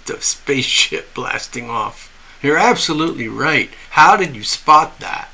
The spaceship blasting off. You're absolutely right. How did you spot that?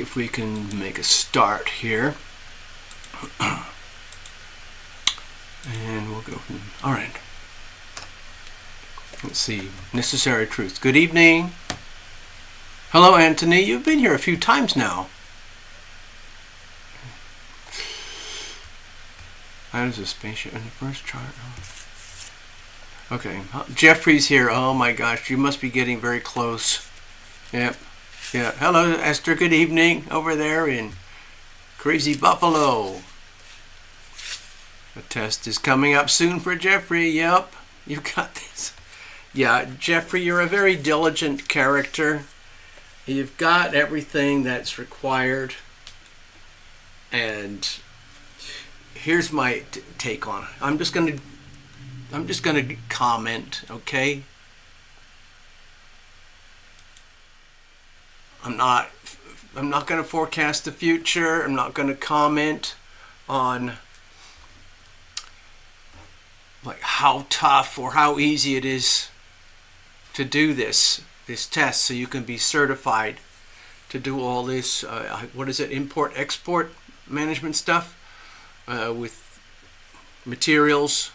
if we can make a start here. And we'll go from, all right. Let's see. Necessary truth. Good evening. Hello, Anthony. You've been here a few times now. That is a spaceship in the first chart. Okay. Jeffrey's here. Oh my gosh. You must be getting very close. Yep. Yeah. Hello, Esther. Good evening over there in Crazy Buffalo. The test is coming up soon for Jeffrey. Yep. You got this. Yeah, Jeffrey, you're a very diligent character. You've got everything that's required. And here's my take on it. I'm just gonna comment, okay? I'm not gonna forecast the future. I'm not gonna comment on like how tough or how easy it is to do this test so you can be certified to do all this what is it, import-export management stuff with materials,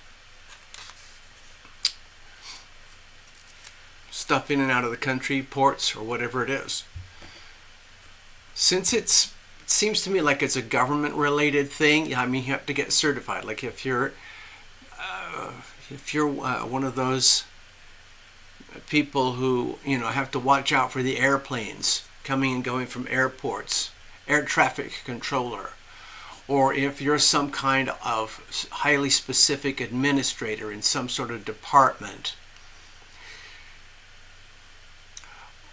stuff in and out of the country, ports or whatever it is. Since it seems to me like it's a government related thing, I mean, you have to get certified. Like if you're one of those people who, you know, have to watch out for the airplanes coming and going from airports, air traffic controller, or if you're some kind of highly specific administrator in some sort of department.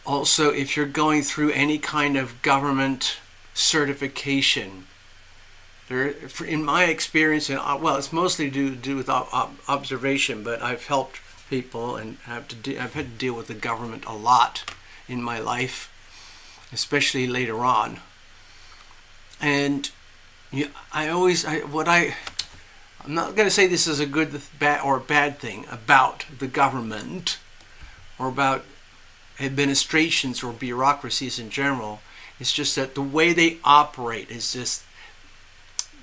Also, if you're going through any kind of government certification, in my experience, and well, it's mostly to do with observation, but I've helped people and I've had to deal with the government a lot in my life, especially later on. And I'm not going to say this is a good or bad thing about the government or about administrations or bureaucracies in general. It's just that the way they operate is just,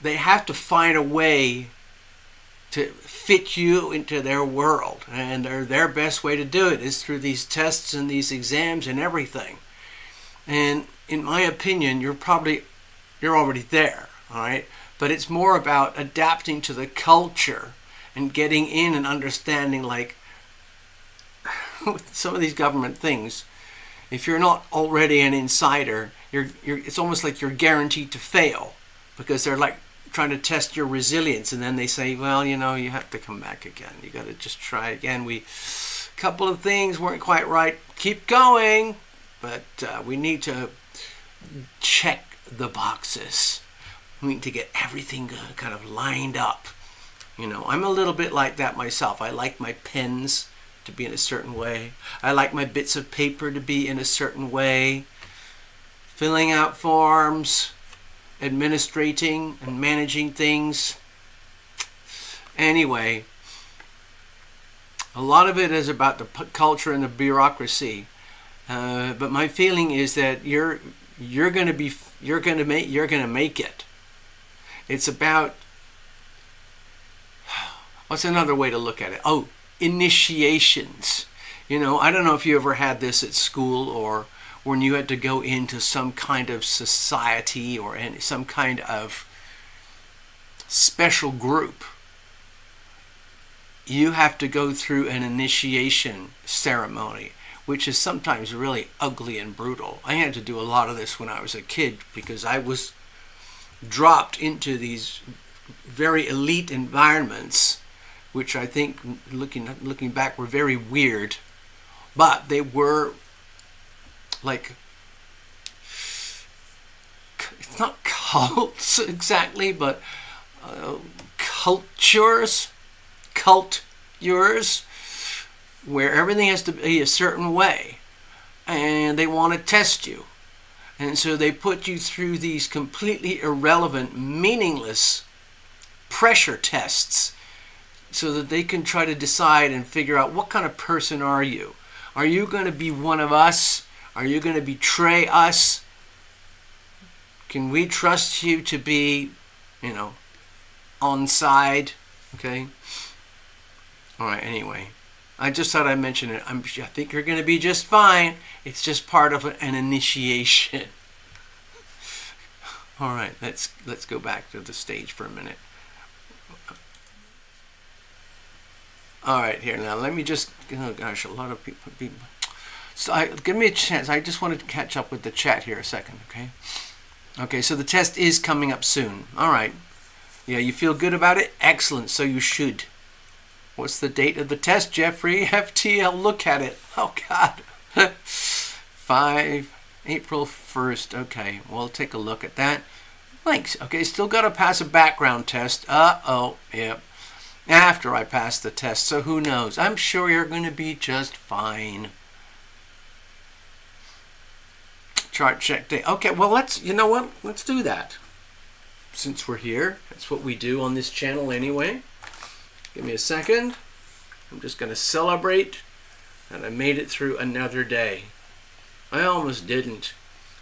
they have to find a way to fit you into their world, and their best way to do it is through these tests and these exams and everything. And in my opinion, you're already there, all right? But it's more about adapting to the culture and getting in and understanding, like with some of these government things, if you're not already an insider, it's almost like you're guaranteed to fail, because they're like trying to test your resilience, and then they say, well, you know, you have to come back again. You got to just try again. A couple of things weren't quite right. Keep going, but we need to check the boxes. We need to get everything kind of lined up. You know, I'm a little bit like that myself. I like my pens to be in a certain way. I like my bits of paper to be in a certain way. Filling out forms, administrating and managing things. Anyway, a lot of it is about the culture and the bureaucracy. But my feeling is that you're going to make it. It's about, what's another way to look at it? Oh, initiations. You know, I don't know if you ever had this at school or when you had to go into some kind of society or some kind of special group. You have to go through an initiation ceremony, which is sometimes really ugly and brutal. I had to do a lot of this when I was a kid because I was dropped into these very elite environments, which I think, looking back, were very weird, but they were like, it's not cults exactly, but cultures, where everything has to be a certain way, and they want to test you. And so they put you through these completely irrelevant, meaningless pressure tests so that they can try to decide and figure out, what kind of person are you? Are you going to be one of us? Are you going to betray us? Can we trust you to be, you know, on side? Okay. All right. Anyway, I just thought I'd mention it. I think you're going to be just fine. It's just part of an initiation. All right. Let's go back to the stage for a minute. All right. Here now. Let me just. Oh gosh, a lot of people. So give me a chance. I just wanted to catch up with the chat here a second. Okay. Okay. So the test is coming up soon. All right. Yeah. You feel good about it? Excellent. So you should. What's the date of the test, Jeffrey? FTL, look at it. Oh, God. 5 April 1st. Okay, we'll take a look at that. Thanks. Okay, still got to pass a background test. Uh-oh, yep. After I pass the test, so who knows? I'm sure you're going to be just fine. Chart check day. Okay, well, you know what? Let's do that. Since we're here, that's what we do on this channel anyway. Give me a second. I'm just going to celebrate that I made it through another day. I almost didn't.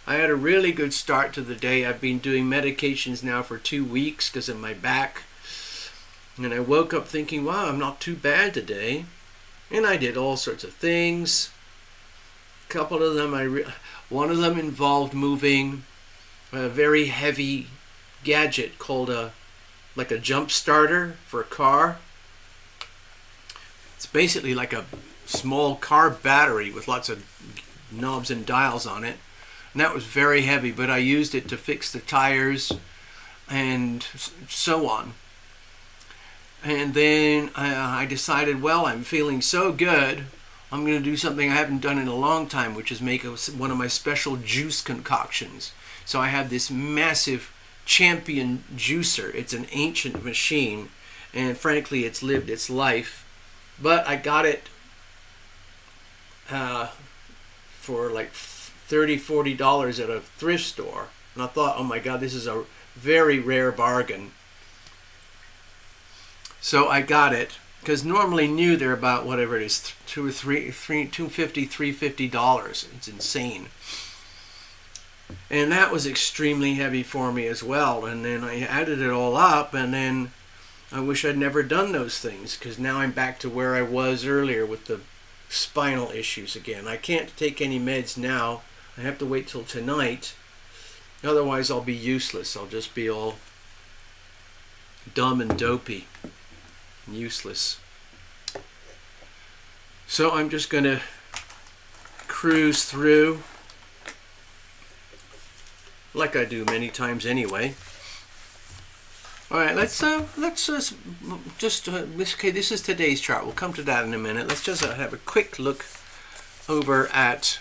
I had a really good start to the day. I've been doing medications now for 2 weeks because of my back. And I woke up thinking, wow, I'm not too bad today. And I did all sorts of things. A couple of them, one of them involved moving a very heavy gadget called like a jump starter for a car. It's basically like a small car battery with lots of knobs and dials on it. And that was very heavy, but I used it to fix the tires and so on. And then I decided, well, I'm feeling so good, I'm going to do something I haven't done in a long time, which is make one of my special juice concoctions. So I have this massive Champion juicer. It's an ancient machine, and frankly, it's lived its life. But I got it for like $30–40 at a thrift store. And I thought, oh my God, this is a very rare bargain. So I got it, because normally new they're about whatever it is, $250, $350. It's insane. And that was extremely heavy for me as well. And then I added it all up, and then I wish I'd never done those things, because now I'm back to where I was earlier with the spinal issues again. I can't take any meds now. I have to wait till tonight. Otherwise, I'll be useless. I'll just be all dumb and dopey. Useless. So I'm just going to cruise through like I do many times anyway. All right, let's just okay, this is today's chart. We'll come to that in a minute. Let's just have a quick look over at.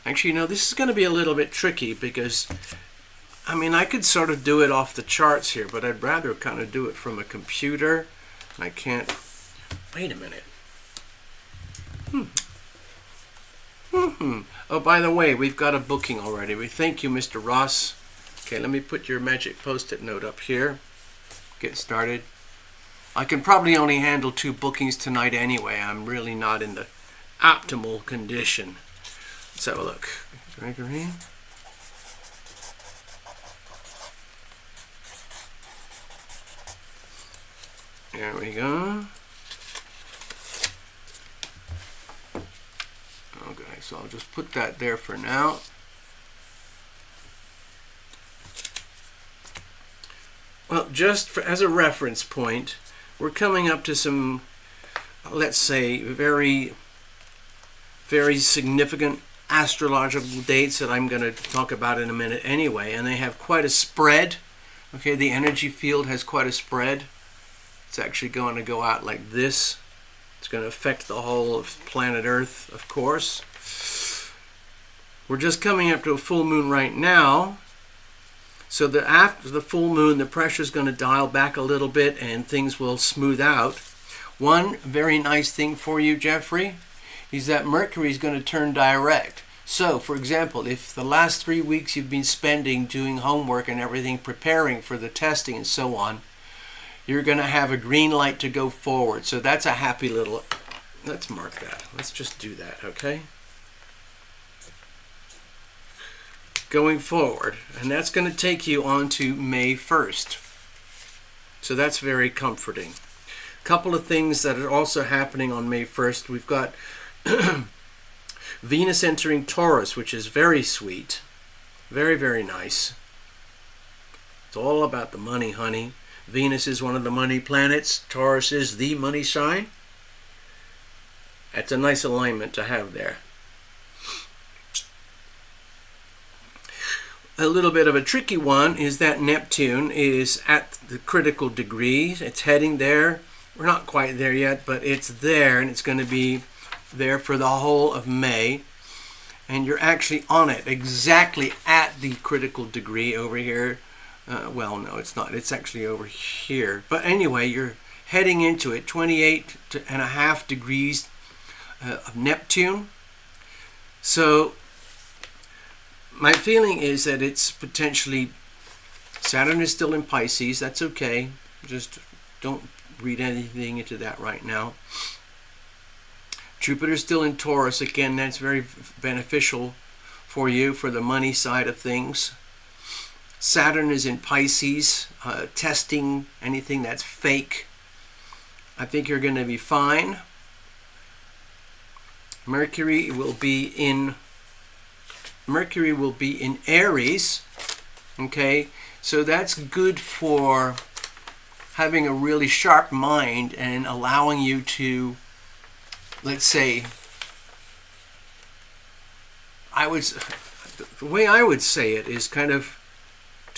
Actually, you know, this is going to be a little bit tricky because, I mean, I could sort of do it off the charts here, but I'd rather kind of do it from a computer. I can't. Wait a minute. Oh, by the way, we've got a booking already. We thank you, Mr. Ross. Okay, let me put your magic post-it note up here. Get started. I can probably only handle 2 bookings tonight anyway. I'm really not in the optimal condition. Let's have a look. Gregory. There we go. Okay, so I'll just put that there for now. Well, just as a reference point, we're coming up to some, let's say, very, very significant astrological dates that I'm going to talk about in a minute anyway, and they have quite a spread. Okay, the energy field has quite a spread. It's actually going to go out like this. It's going to affect the whole of planet Earth, of course. We're just coming up to a full moon right now. So that after the full moon, the pressure is going to dial back a little bit and things will smooth out. One very nice thing for you, Jeffrey, is that Mercury is going to turn direct. So, for example, if the last 3 weeks you've been spending doing homework and everything, preparing for the testing and so on, you're going to have a green light to go forward. So that's a happy little... Let's mark that. Let's just do that, okay? going forward. And that's going to take you on to May 1st. So that's very comforting. A couple of things that are also happening on May 1st. We've got Venus entering Taurus, which is very sweet. Very, very nice. It's all about the money, honey. Venus is one of the money planets. Taurus is the money sign. That's a nice alignment to have there. A little bit of a tricky one is that Neptune is at the critical degree. It's heading there. We're not quite there yet, but it's there, and it's going to be there for the whole of May. And you're actually on it, exactly at the critical degree over here. Well, no, it's not. It's actually over here. But anyway, you're heading into it, 28.5 degrees of Neptune. So my feeling is that it's potentially, Saturn is still in Pisces. That's okay. Just don't read anything into that right now. Jupiter's still in Taurus. Again, that's very beneficial for you for the money side of things. Saturn is in Pisces, testing anything that's fake. I think you're going to be fine. Mercury will be in Aries. Okay, so that's good for having a really sharp mind and allowing you to, let's say, the way I would say it is kind of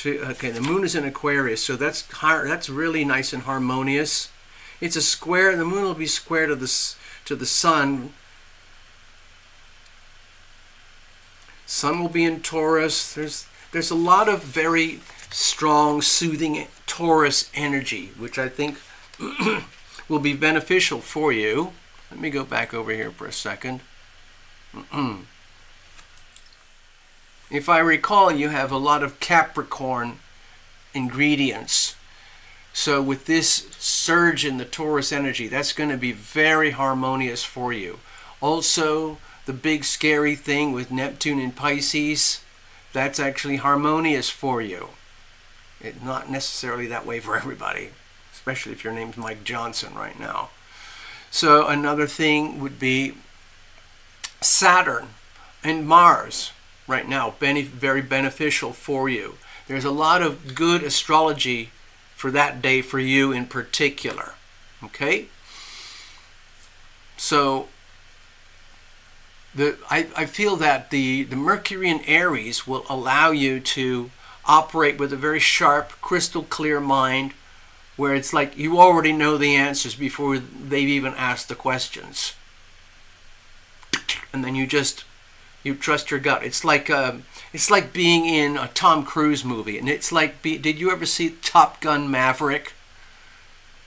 okay, the moon is in Aquarius, so that's really nice and harmonious. It's a square. The moon will be square to the sun. Sun will be in Taurus. There's a lot of very strong, soothing Taurus energy, which I think will be beneficial for you. Let me go back over here for a second. If I recall, you have a lot of Capricorn ingredients. So with this surge in the Taurus energy, that's going to be very harmonious for you. Also, the big scary thing with Neptune in Pisces, that's actually harmonious for you. It's not necessarily that way for everybody, especially if your name's Mike Johnson right now. So another thing would be Saturn and Mars right now, very beneficial for you. There's a lot of good astrology for that day for you in particular. Okay? So I feel that the Mercury in Aries will allow you to operate with a very sharp, crystal clear mind, where it's like you already know the answers before they've even asked the questions. And then you trust your gut. It's like being in a Tom Cruise movie, and it's like, did you ever see Top Gun Maverick?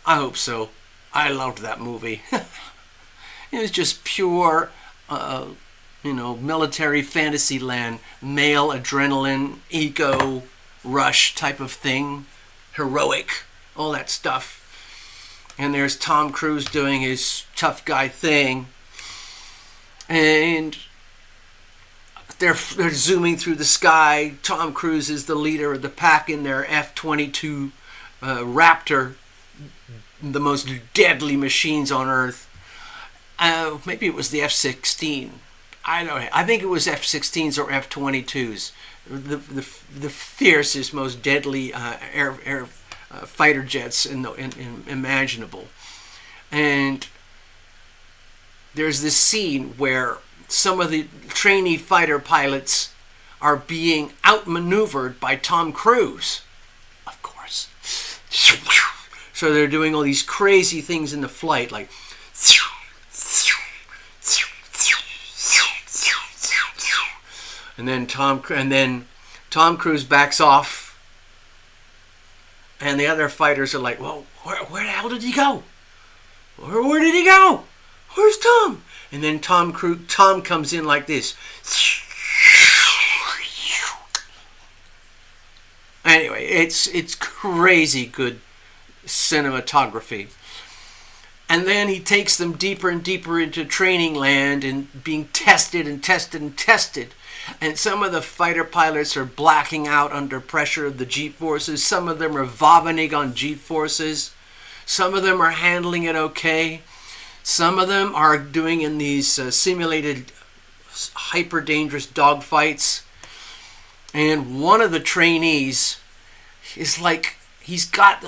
I hope so. I loved that movie. It was just pure, military fantasy land, male adrenaline, ego rush type of thing, heroic, all that stuff. And there's Tom Cruise doing his tough guy thing, and they're zooming through the sky. Tom Cruise is the leader of the pack in their F-22 Raptor, the most deadly machines on Earth. Maybe it was the F-16. I don't know. I think it was F-16s or F-22s. The fiercest, most deadly air fighter jets imaginable. And there's this scene where some of the trainee fighter pilots are being outmaneuvered by Tom Cruise, of course. So they're doing all these crazy things in the flight, like, and then Tom Cruise backs off, and the other fighters are like, "Well, where the hell did he go? Where did he go? Where's Tom?" And then Tom comes in like this. Anyway, it's crazy good cinematography. And then he takes them deeper and deeper into training land and being tested and tested and tested. And some of the fighter pilots are blacking out under pressure of the G-forces. Some of them are vomiting on G-forces. Some of them are handling it okay. Some of them are doing in these simulated hyper dangerous dogfights. And one of the trainees is like, he's got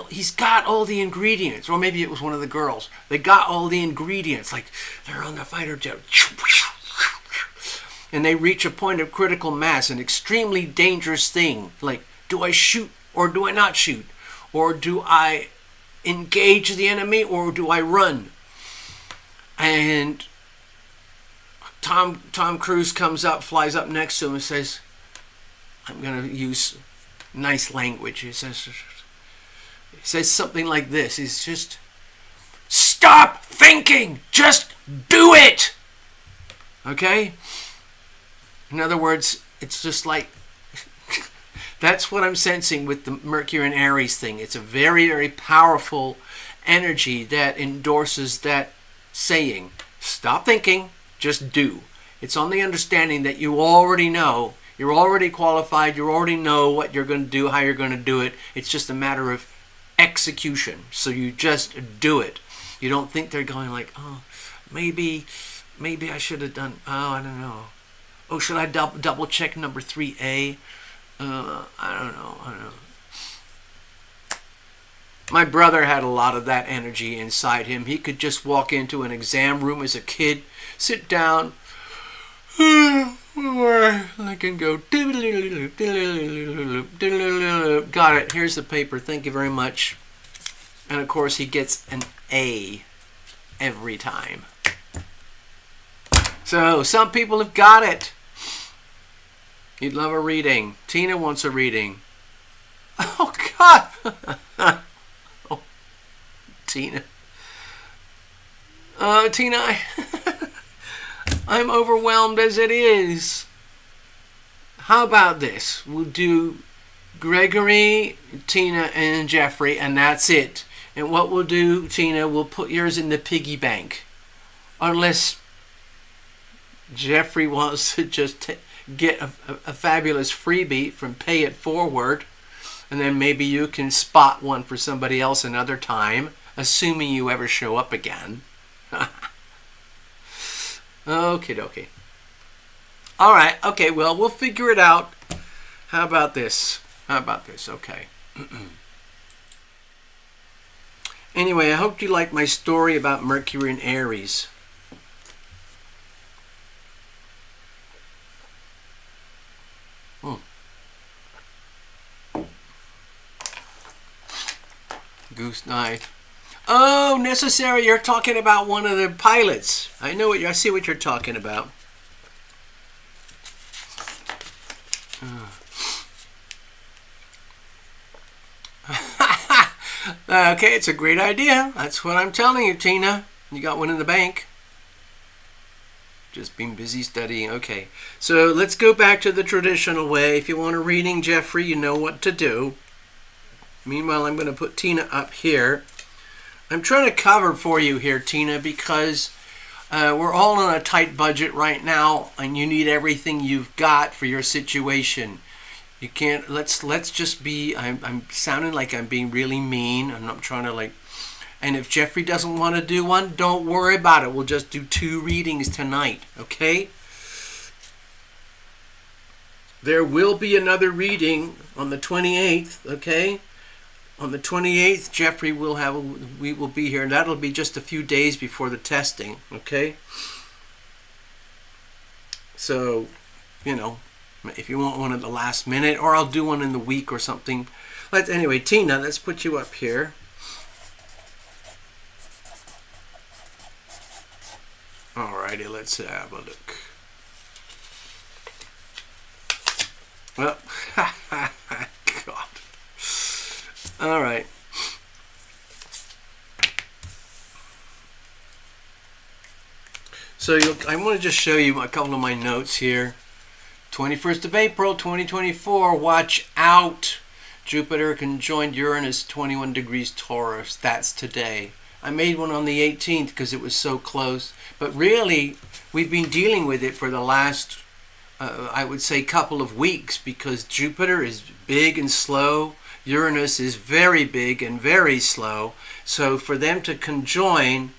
all the ingredients. Or maybe it was one of the girls. They got all the ingredients. Like, they're on the fighter jet. And they reach a point of critical mass, an extremely dangerous thing. Like, do I shoot or do I not shoot? Or do I engage the enemy or do I run? And Tom Cruise comes up, flies up next to him and says, I'm going to use nice language. He says something like this. He's just, stop thinking! Just do it! Okay? In other words, it's just like, that's what I'm sensing with the Mercury and Aries thing. It's a very, very powerful energy that endorses that saying. Stop thinking, just do. It's on the understanding that you already know, you're already qualified, you already know what you're going to do, how you're going to do it. It's just a matter of execution. So you just do it. You don't think they're going like, oh, maybe I should have done, oh, I don't know. Oh, should I double check number 3A? I don't know. My brother had a lot of that energy inside him. He could just walk into an exam room as a kid, sit down, I can go, got it, here's the paper, thank you very much. And of course he gets an A every time. So some people have got it. You'd love a reading. Tina wants a reading. Oh, God. Oh, Tina. Tina, I'm overwhelmed as it is. How about this? We'll do Gregory, Tina, and Jeffrey, and that's it. And what we'll do, Tina, we'll put yours in the piggy bank. Unless Jeffrey wants to just get a fabulous freebie from Pay It Forward, and then maybe you can spot one for somebody else another time, assuming you ever show up again. Okie dokie. All right, okay, well, we'll figure it out. How about this? Okay. Anyway, I hope you like my story about Mercury and Aries. Goose night. Oh, necessary. You're talking about one of the pilots. I see what you're talking about. Okay, it's a great idea. That's what I'm telling you, Tina. You got one in the bank. Just been busy studying. Okay, so let's go back to the traditional way. If you want a reading, Jeffrey, you know what to do. Meanwhile, I'm going to put Tina up here. I'm trying to cover for you here, Tina, because we're all on a tight budget right now, and you need everything you've got for your situation. You can't. Let's just be. I'm sounding like I'm being really mean. I'm not trying to like. And if Jeffrey doesn't want to do one, don't worry about it. We'll just do 2 readings tonight, okay? There will be another reading on the 28th, okay? On the 28th, Jeffrey we will be here, and that'll be just a few days before the testing, okay? So, you know, if you want one at the last minute, or I'll do one in the week or something. Anyway, Tina, let's put you up here. Alrighty, let's have a look. Well, God. All right. So I want to just show you a couple of my notes here. 21st of April, 2024. Watch out. Jupiter conjoined Uranus, 21 degrees Taurus. That's today. I made one on the 18th because it was so close. But really, we've been dealing with it for the last I would say, couple of weeks, because Jupiter is big and slow. Uranus is very big and very slow. So for them to conjoin,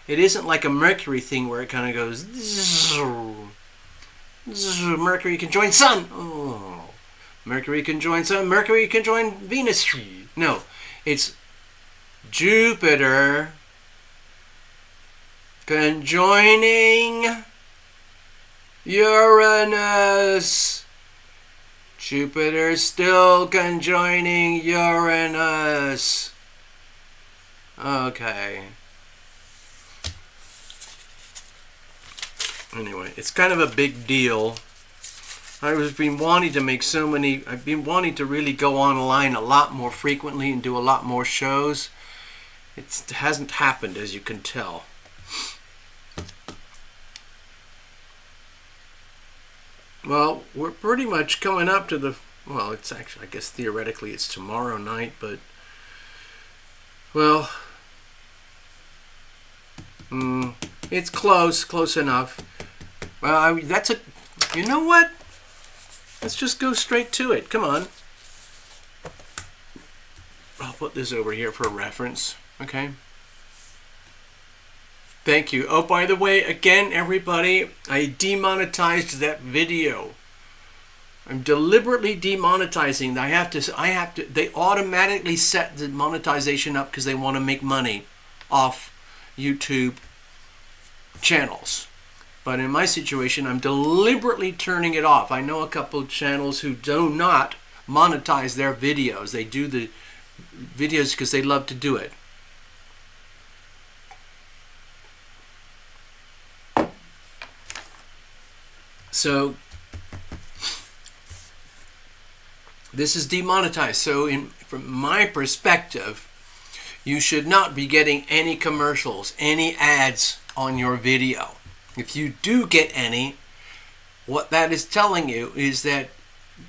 it isn't like a Mercury thing where it kind of goes, Mercury conjoin Sun. Oh, Mercury conjoin Sun. Mercury conjoin Venus. No, it's Jupiter conjoining Uranus. Jupiter still conjoining Uranus. Okay. Anyway, it's kind of a big deal. I've been wanting to make I've been wanting to really go online a lot more frequently and do a lot more shows. It hasn't happened, as you can tell. Well, we're pretty much coming up to the, well, it's actually, I guess theoretically it's tomorrow night, but, well, it's close enough. Well, you know what? Let's just go straight to it. Come on. I'll put this over here for reference, okay? Thank you. Oh, by the way, again, everybody, I demonetized that video. I'm deliberately demonetizing. They automatically set the monetization up because they want to make money off YouTube channels. But in my situation, I'm deliberately turning it off. I know a couple of channels who do not monetize their videos. They do the videos because they love to do it. So this is demonetized. So from my perspective, you should not be getting any commercials, any ads on your video. If you do get any, what that is telling you is that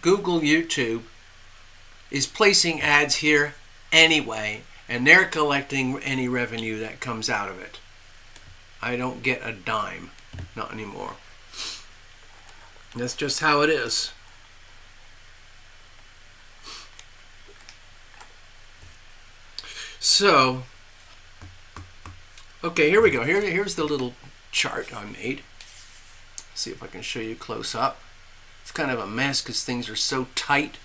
Google, YouTube is placing ads here anyway, and they're collecting any revenue that comes out of it. I don't get a dime, not anymore. That's just how it is. So, okay, here we go. Here's the little chart I made. See if I can show you close up. It's kind of a mess because things are so tight.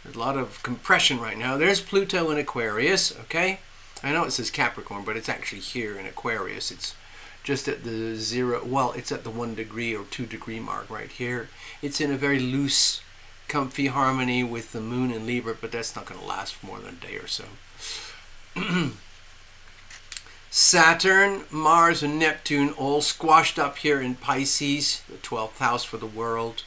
There's a lot of compression right now. There's Pluto in Aquarius, okay? I know it says Capricorn, but it's actually here in Aquarius. It's just at the 0, well, it's at the 1 degree or 2 degree mark right here. It's in a very loose, comfy harmony with the moon in Libra, but that's not going to last for more than a day or so. Saturn, Mars, and Neptune all squashed up here in Pisces, the 12th house for the world.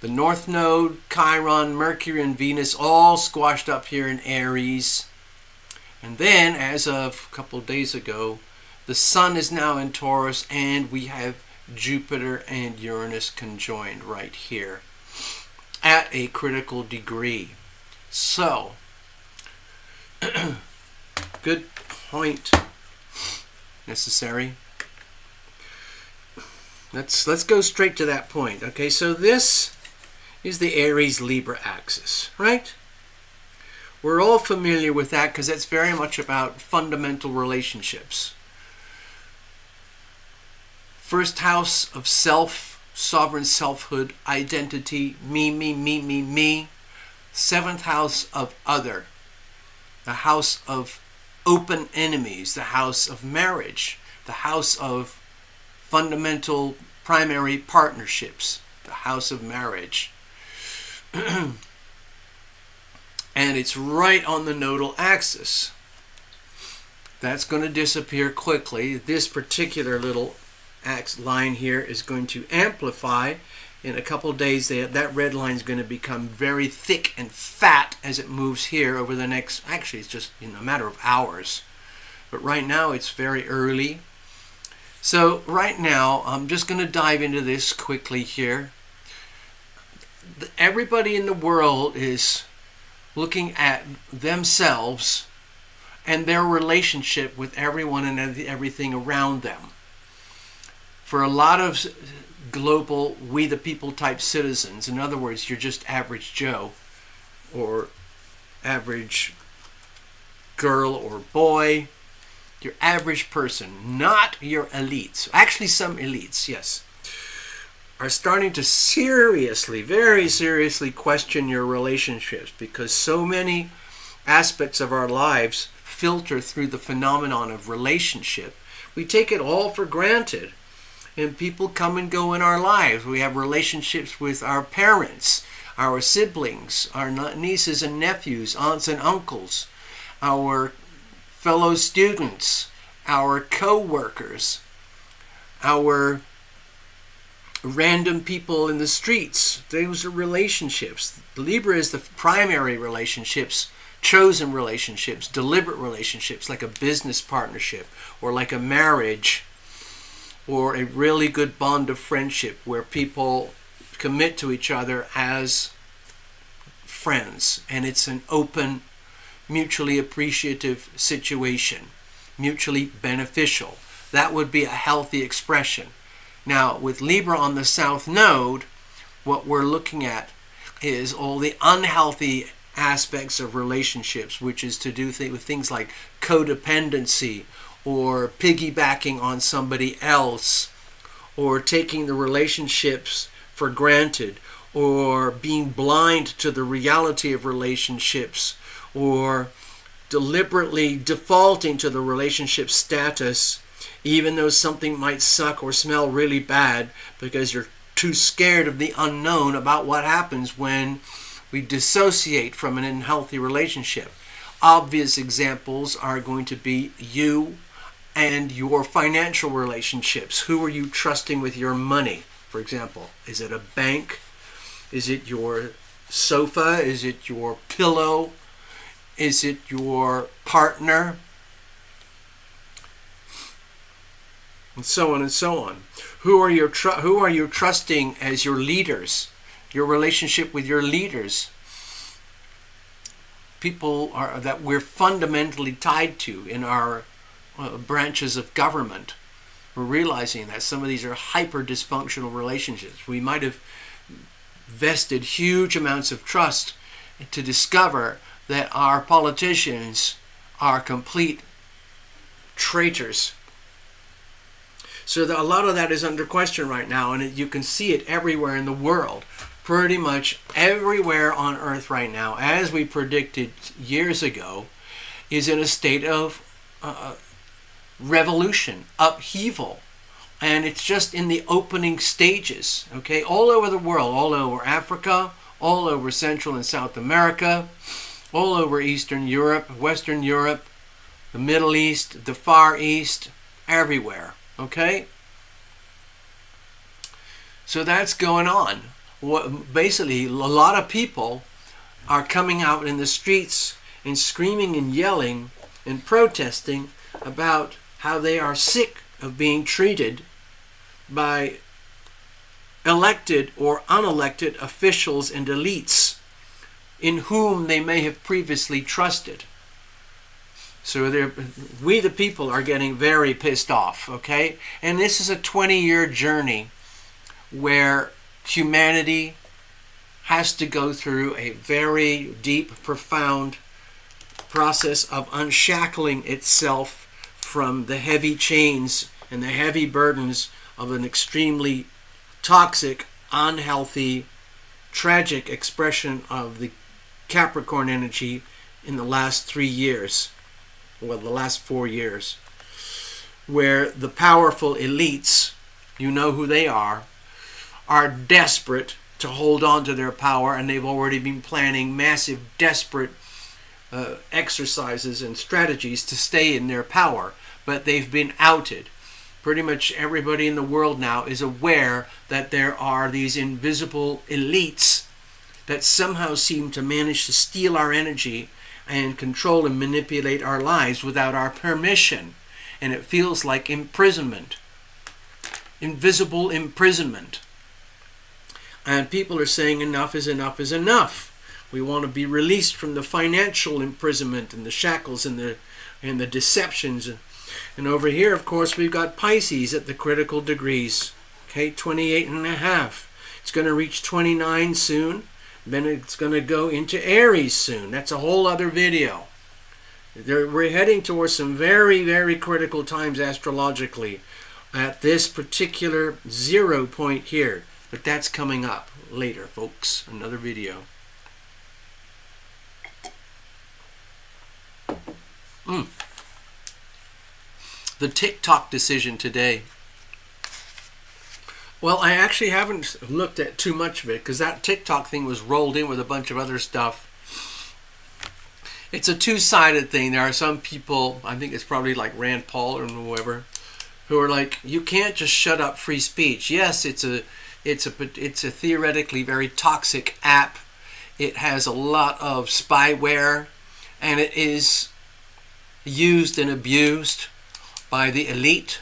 The North Node, Chiron, Mercury, and Venus all squashed up here in Aries. And then, as of a couple of days ago, the Sun is now in Taurus, and we have Jupiter and Uranus conjoined right here at a critical degree. So, good point necessary. Let's go straight to that point. Okay, so this is the Aries Libra axis, right? We're all familiar with that because that's very much about fundamental relationships. First house of self, sovereign selfhood, identity, me, me, me, me, me. Seventh house of other, the house of open enemies, the house of marriage, the house of fundamental primary partnerships, the house of marriage. And it's right on the nodal axis. That's going to disappear quickly. This particular little line here is going to amplify. In a couple of days, that red line is going to become very thick and fat as it moves here over the next, actually it's just in a matter of hours. But right now it's very early. So right now, I'm just going to dive into this quickly here. Everybody in the world is looking at themselves and their relationship with everyone and everything around them. For a lot of global, we the people type citizens. In other words, you're just average Joe or average girl or boy. Your average person, not your elites. Actually, some elites, yes, are starting to seriously, very seriously question your relationships, because so many aspects of our lives filter through the phenomenon of relationship. We take it all for granted, and people come and go in our lives. We have relationships with our parents, our siblings, our nieces and nephews, aunts and uncles, our fellow students, our co-workers, our random people in the streets. Those are relationships. Libra is the primary relationships, chosen relationships, deliberate relationships, like a business partnership or like a marriage or a really good bond of friendship where people commit to each other as friends, and it's an open, mutually appreciative situation, mutually beneficial. That would be a healthy expression. Now, with Libra on the South Node, what we're looking at is all the unhealthy aspects of relationships, which is to do with things like codependency or piggybacking on somebody else, or taking the relationships for granted, or being blind to the reality of relationships, or deliberately defaulting to the relationship status even though something might suck or smell really bad, because you're too scared of the unknown about what happens when we dissociate from an unhealthy relationship. Obvious examples are going to be you and your financial relationships. Who are you trusting with your money, for example? Is it a bank? Is it your sofa? Is it your pillow? Is it your partner? And so on and so on. Who are you trusting as your leaders? Your relationship with your leaders. People that we're fundamentally tied to in our branches of government. We're realizing that some of these are hyper dysfunctional relationships. We might have vested huge amounts of trust to discover that our politicians are complete traitors. So a lot of that is under question right now, and you can see it everywhere in the world. Pretty much everywhere on Earth right now, as we predicted years ago, is in a state of revolution, upheaval. And it's just in the opening stages, okay? All over the world, all over Africa, all over Central and South America, all over Eastern Europe, Western Europe, the Middle East, the Far East, everywhere, okay? So that's going on. Basically, a lot of people are coming out in the streets and screaming and yelling and protesting about how they are sick of being treated by elected or unelected officials and elites in whom they may have previously trusted. So we the people are getting very pissed off, okay? And this is a 20-year journey where humanity has to go through a very deep, profound process of unshackling itself from the heavy chains and the heavy burdens of an extremely toxic, unhealthy, tragic expression of the Capricorn energy in the last 3 years, well, the last 4 years, where the powerful elites, you know who they are desperate to hold on to their power, and they've already been planning massive, desperate exercises and strategies to stay in their power, but they've been outed. Pretty much everybody in the world now is aware that there are these invisible elites that somehow seem to manage to steal our energy and control and manipulate our lives without our permission. And it feels like imprisonment, invisible imprisonment. And people are saying enough is enough is enough. We want to be released from the financial imprisonment and the shackles and the deceptions. And over here, of course, we've got Pisces at the critical degrees. Okay, 28.5. It's going to reach 29 soon. Then it's going to go into Aries soon. That's a whole other video. We're heading towards some very, very critical times astrologically at this particular 0 point here. But that's coming up later, folks. Another video. The TikTok decision today. Well, I actually haven't looked at too much of it because that TikTok thing was rolled in with a bunch of other stuff. It's a two-sided thing. There are some people, I think it's probably like Rand Paul or whoever, who are like, you can't just shut up free speech. Yes, it's a theoretically very toxic app. It has a lot of spyware, and it is used and abused by the elite.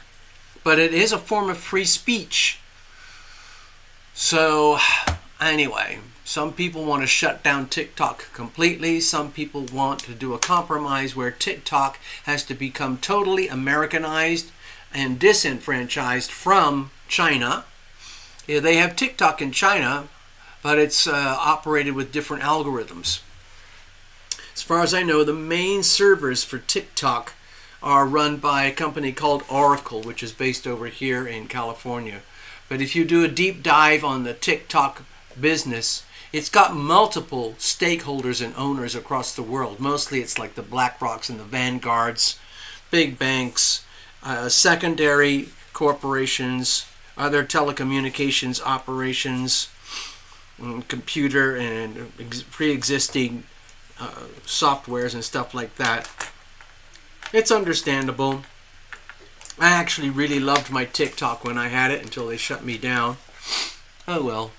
But it is a form of free speech. So, anyway, some people want to shut down TikTok completely. Some people want to do a compromise where TikTok has to become totally Americanized and disenfranchised from China. Yeah, they have TikTok in China, but it's operated with different algorithms. As far as I know, the main servers for TikTok are run by a company called Oracle, which is based over here in California. But if you do a deep dive on the TikTok business, it's got multiple stakeholders and owners across the world. Mostly it's like the BlackRocks and the Vanguards, big banks, secondary corporations, other telecommunications operations, computer and pre-existing softwares and stuff like that. It's understandable. I actually really loved my TikTok when I had it until they shut me down. Oh well.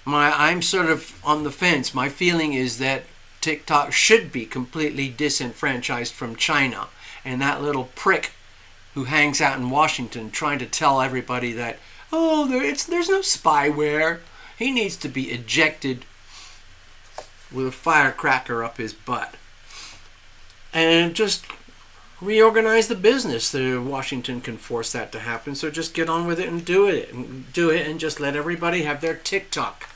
I'm sort of on the fence. My feeling is that TikTok should be completely disenfranchised from China. And that little prick who hangs out in Washington trying to tell everybody that, oh, there's no spyware. He needs to be ejected with a firecracker up his butt. And just reorganize the business. Washington can force that to happen. So just get on with it and do it. And just let everybody have their TikTok.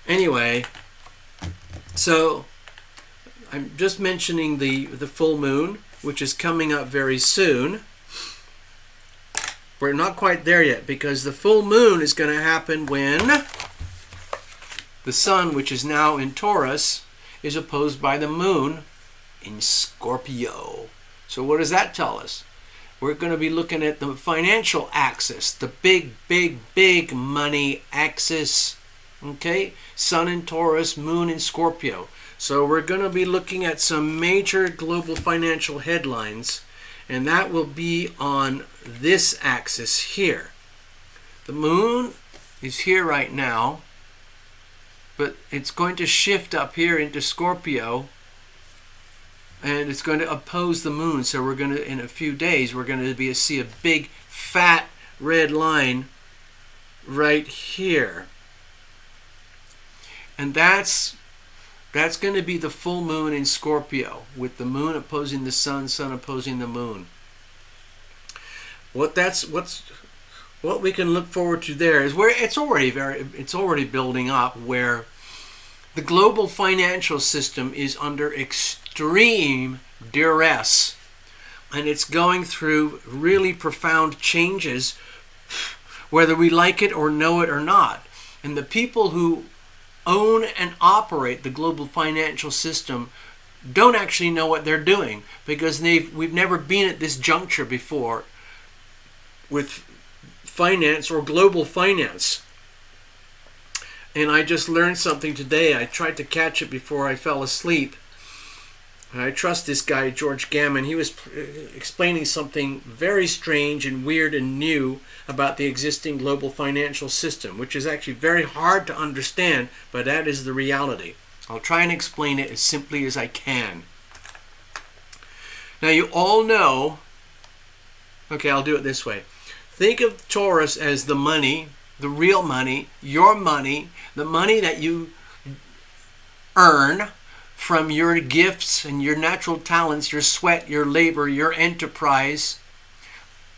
Anyway, so I'm just mentioning the full moon, which is coming up very soon. We're not quite there yet because the full moon is going to happen when the sun, which is now in Taurus, is opposed by the moon in Scorpio. So what does that tell us? We're going to be looking at the financial axis, the big, big, big money axis. Okay? Sun in Taurus, moon in Scorpio. So we're going to be looking at some major global financial headlines, and that will be on this axis here. The moon is here right now, but it's going to shift up here into Scorpio, and it's going to oppose the moon. So we're going to, in a few days, we're going to see a big fat red line right here. And that's going to be the full moon in Scorpio, with the moon opposing the sun, sun opposing the moon. What we can look forward to there is where it's already building up, where the global financial system is under extreme duress, and it's going through really profound changes, whether we like it or know it or not. And the people who own and operate the global financial system don't actually know what they're doing, because we've never been at this juncture before with finance or global finance. And I just learned something today. I tried to catch it before I fell asleep. I trust this guy, George Gammon. He was explaining something very strange and weird and new about the existing global financial system, which is actually very hard to understand, but that is the reality. I'll try and explain it as simply as I can. Now, you all know, okay, I'll do it this way. Think of Taurus as the money, the real money, your money, the money that you earn from your gifts and your natural talents, your sweat, your labor, your enterprise.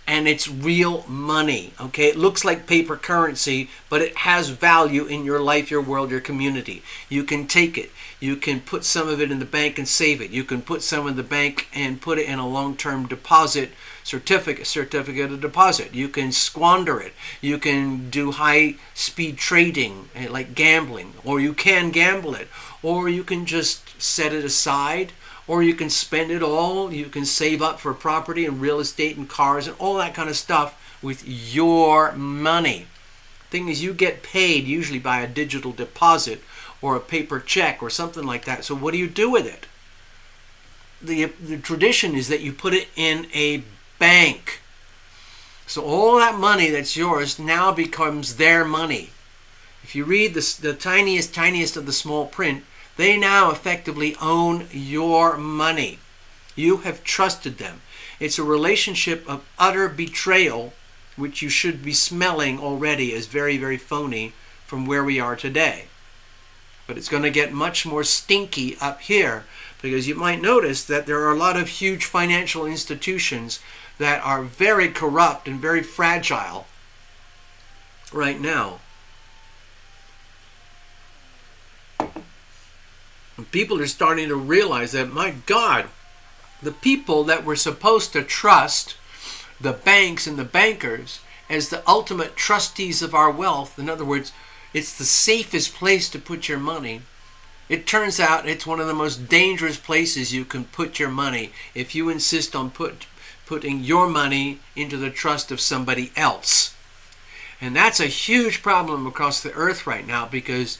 and it's real money. Okay, it looks like paper currency, but it has value in your life, your world, your community. You can take it. You can put some of it in the bank and save it. You can put some in the bank and put it in a long-term deposit certificate of deposit. You can squander it. You can do high-speed trading, like gambling, or you can gamble it, or you can just set it aside, or you can spend it all. You can save up for property and real estate and cars and all that kind of stuff with your money. Thing is, you get paid usually by a digital deposit or a paper check or something like that. So what do you do with it? The tradition is that you put it in a bank. So all that money that's yours now becomes their money. If you read the tiniest of the small print, they now effectively own your money. You have trusted them. It's a relationship of utter betrayal, which you should be smelling already as very, very phony from where we are today. But it's going to get much more stinky up here, because you might notice that there are a lot of huge financial institutions that are very corrupt and very fragile right now. And people are starting to realize that, my God, the people that we're supposed to trust, the banks and the bankers, as the ultimate trustees of our wealth, in other words, it's the safest place to put your money. It turns out it's one of the most dangerous places you can put your money if you insist on putting your money into the trust of somebody else. And that's a huge problem across the earth right now, because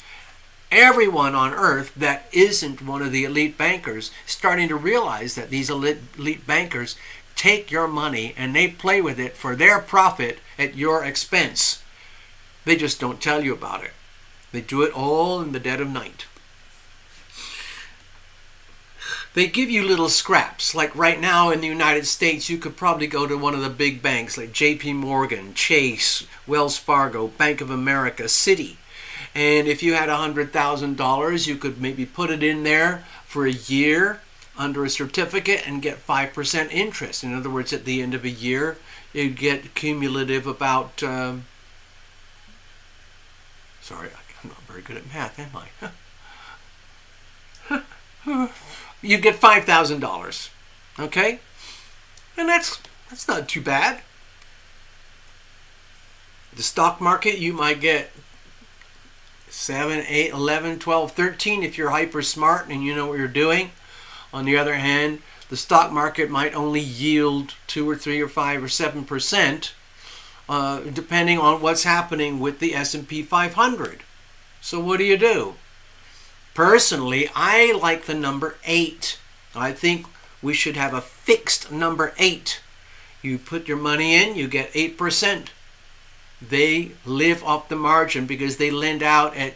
everyone on earth that isn't one of the elite bankers is starting to realize that these elite bankers take your money and they play with it for their profit at your expense. They just don't tell you about it. They do it all in the dead of night. They give you little scraps. Like right now in the United States, you could probably go to one of the big banks like JP Morgan, Chase, Wells Fargo, Bank of America, Citi. And if you had $100,000, you could maybe put it in there for a year under a certificate and get 5% interest. In other words, at the end of a year, you'd get cumulative about... sorry, I'm not very good at math, am I? You get $5,000, okay? And that's not too bad. The stock market, you might get 7, 8, 11, 12, 13 if you're hyper smart and you know what you're doing. On the other hand, the stock market might only yield 2 or 3 or 5 or 7%, depending on what's happening with the S&P 500. So what do? Personally, I like the number 8. I think we should have a fixed number 8. You put your money in, you get 8%. They live off the margin because they lend out at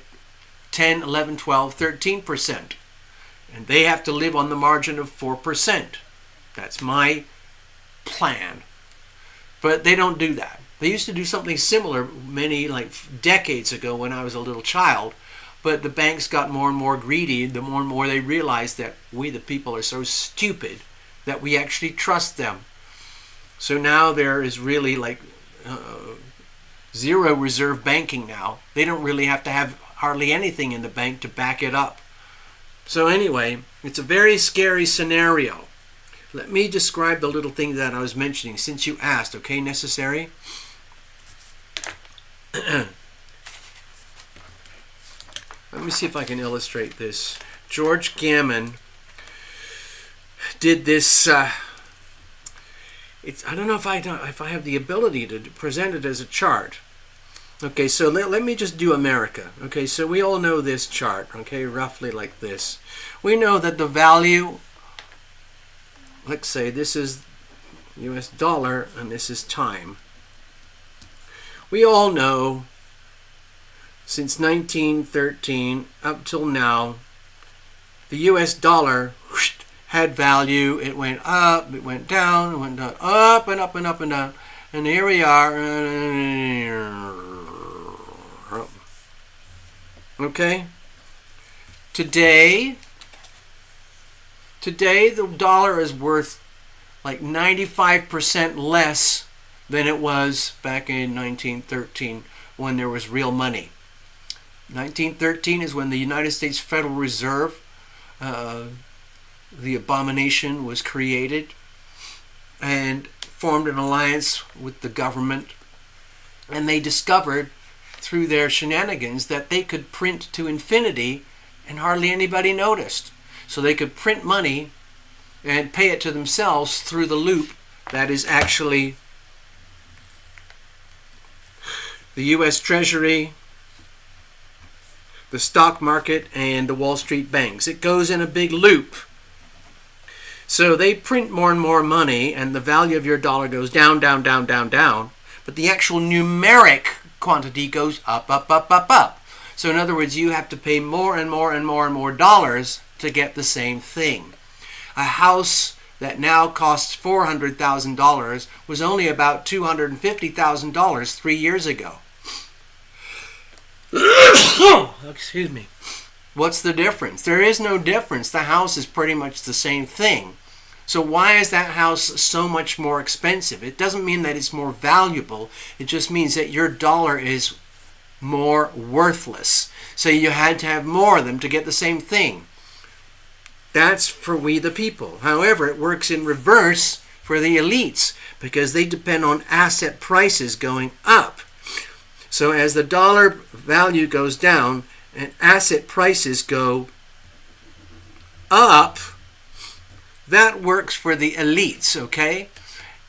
10, 11, 12, 13%. And they have to live on the margin of 4%. That's my plan. But they don't do that. They used to do something similar many decades ago when I was a little child. But the banks got more and more greedy the more and more they realized that we, the people, are so stupid that we actually trust them. So now there is really zero reserve banking now. They don't really have to have hardly anything in the bank to back it up. So anyway, it's a very scary scenario. Let me describe the little thing that I was mentioning since you asked, okay, necessary? Let me see if I can illustrate this. George Gammon did this. I don't know if I have the ability to present it as a chart. Okay, so let me just do America. Okay, so we all know this chart. Okay, roughly like this. We know that the value, let's say this is US dollar and this is time. We all know since 1913 up till now, the US dollar had value. It went up, it went down, it went down, up and up and up and down. And here we are. Okay? Today the dollar is worth like 95% less than it was back in 1913 when there was real money. 1913 is when the United States Federal Reserve, the abomination, was created and formed an alliance with the government. And they discovered through their shenanigans that they could print to infinity and hardly anybody noticed. So they could print money and pay it to themselves through the loop that is actually the U.S. Treasury, the stock market, and the Wall Street banks. It goes in a big loop. So they print more and more money, and the value of your dollar goes down, down, down, down, down. But the actual numeric quantity goes up, up, up, up, up. So in other words, you have to pay more and more and more and more dollars to get the same thing. A house that now costs $400,000 was only about $250,000 3 years ago. Excuse me. What's the difference? There is no difference. The house is pretty much the same thing. So why is that house so much more expensive? It doesn't mean that it's more valuable. It just means that your dollar is more worthless. So you had to have more of them to get the same thing. That's for we the people. However, it works in reverse for the elites because they depend on asset prices going up. So as the dollar value goes down and asset prices go up, that works for the elites, okay?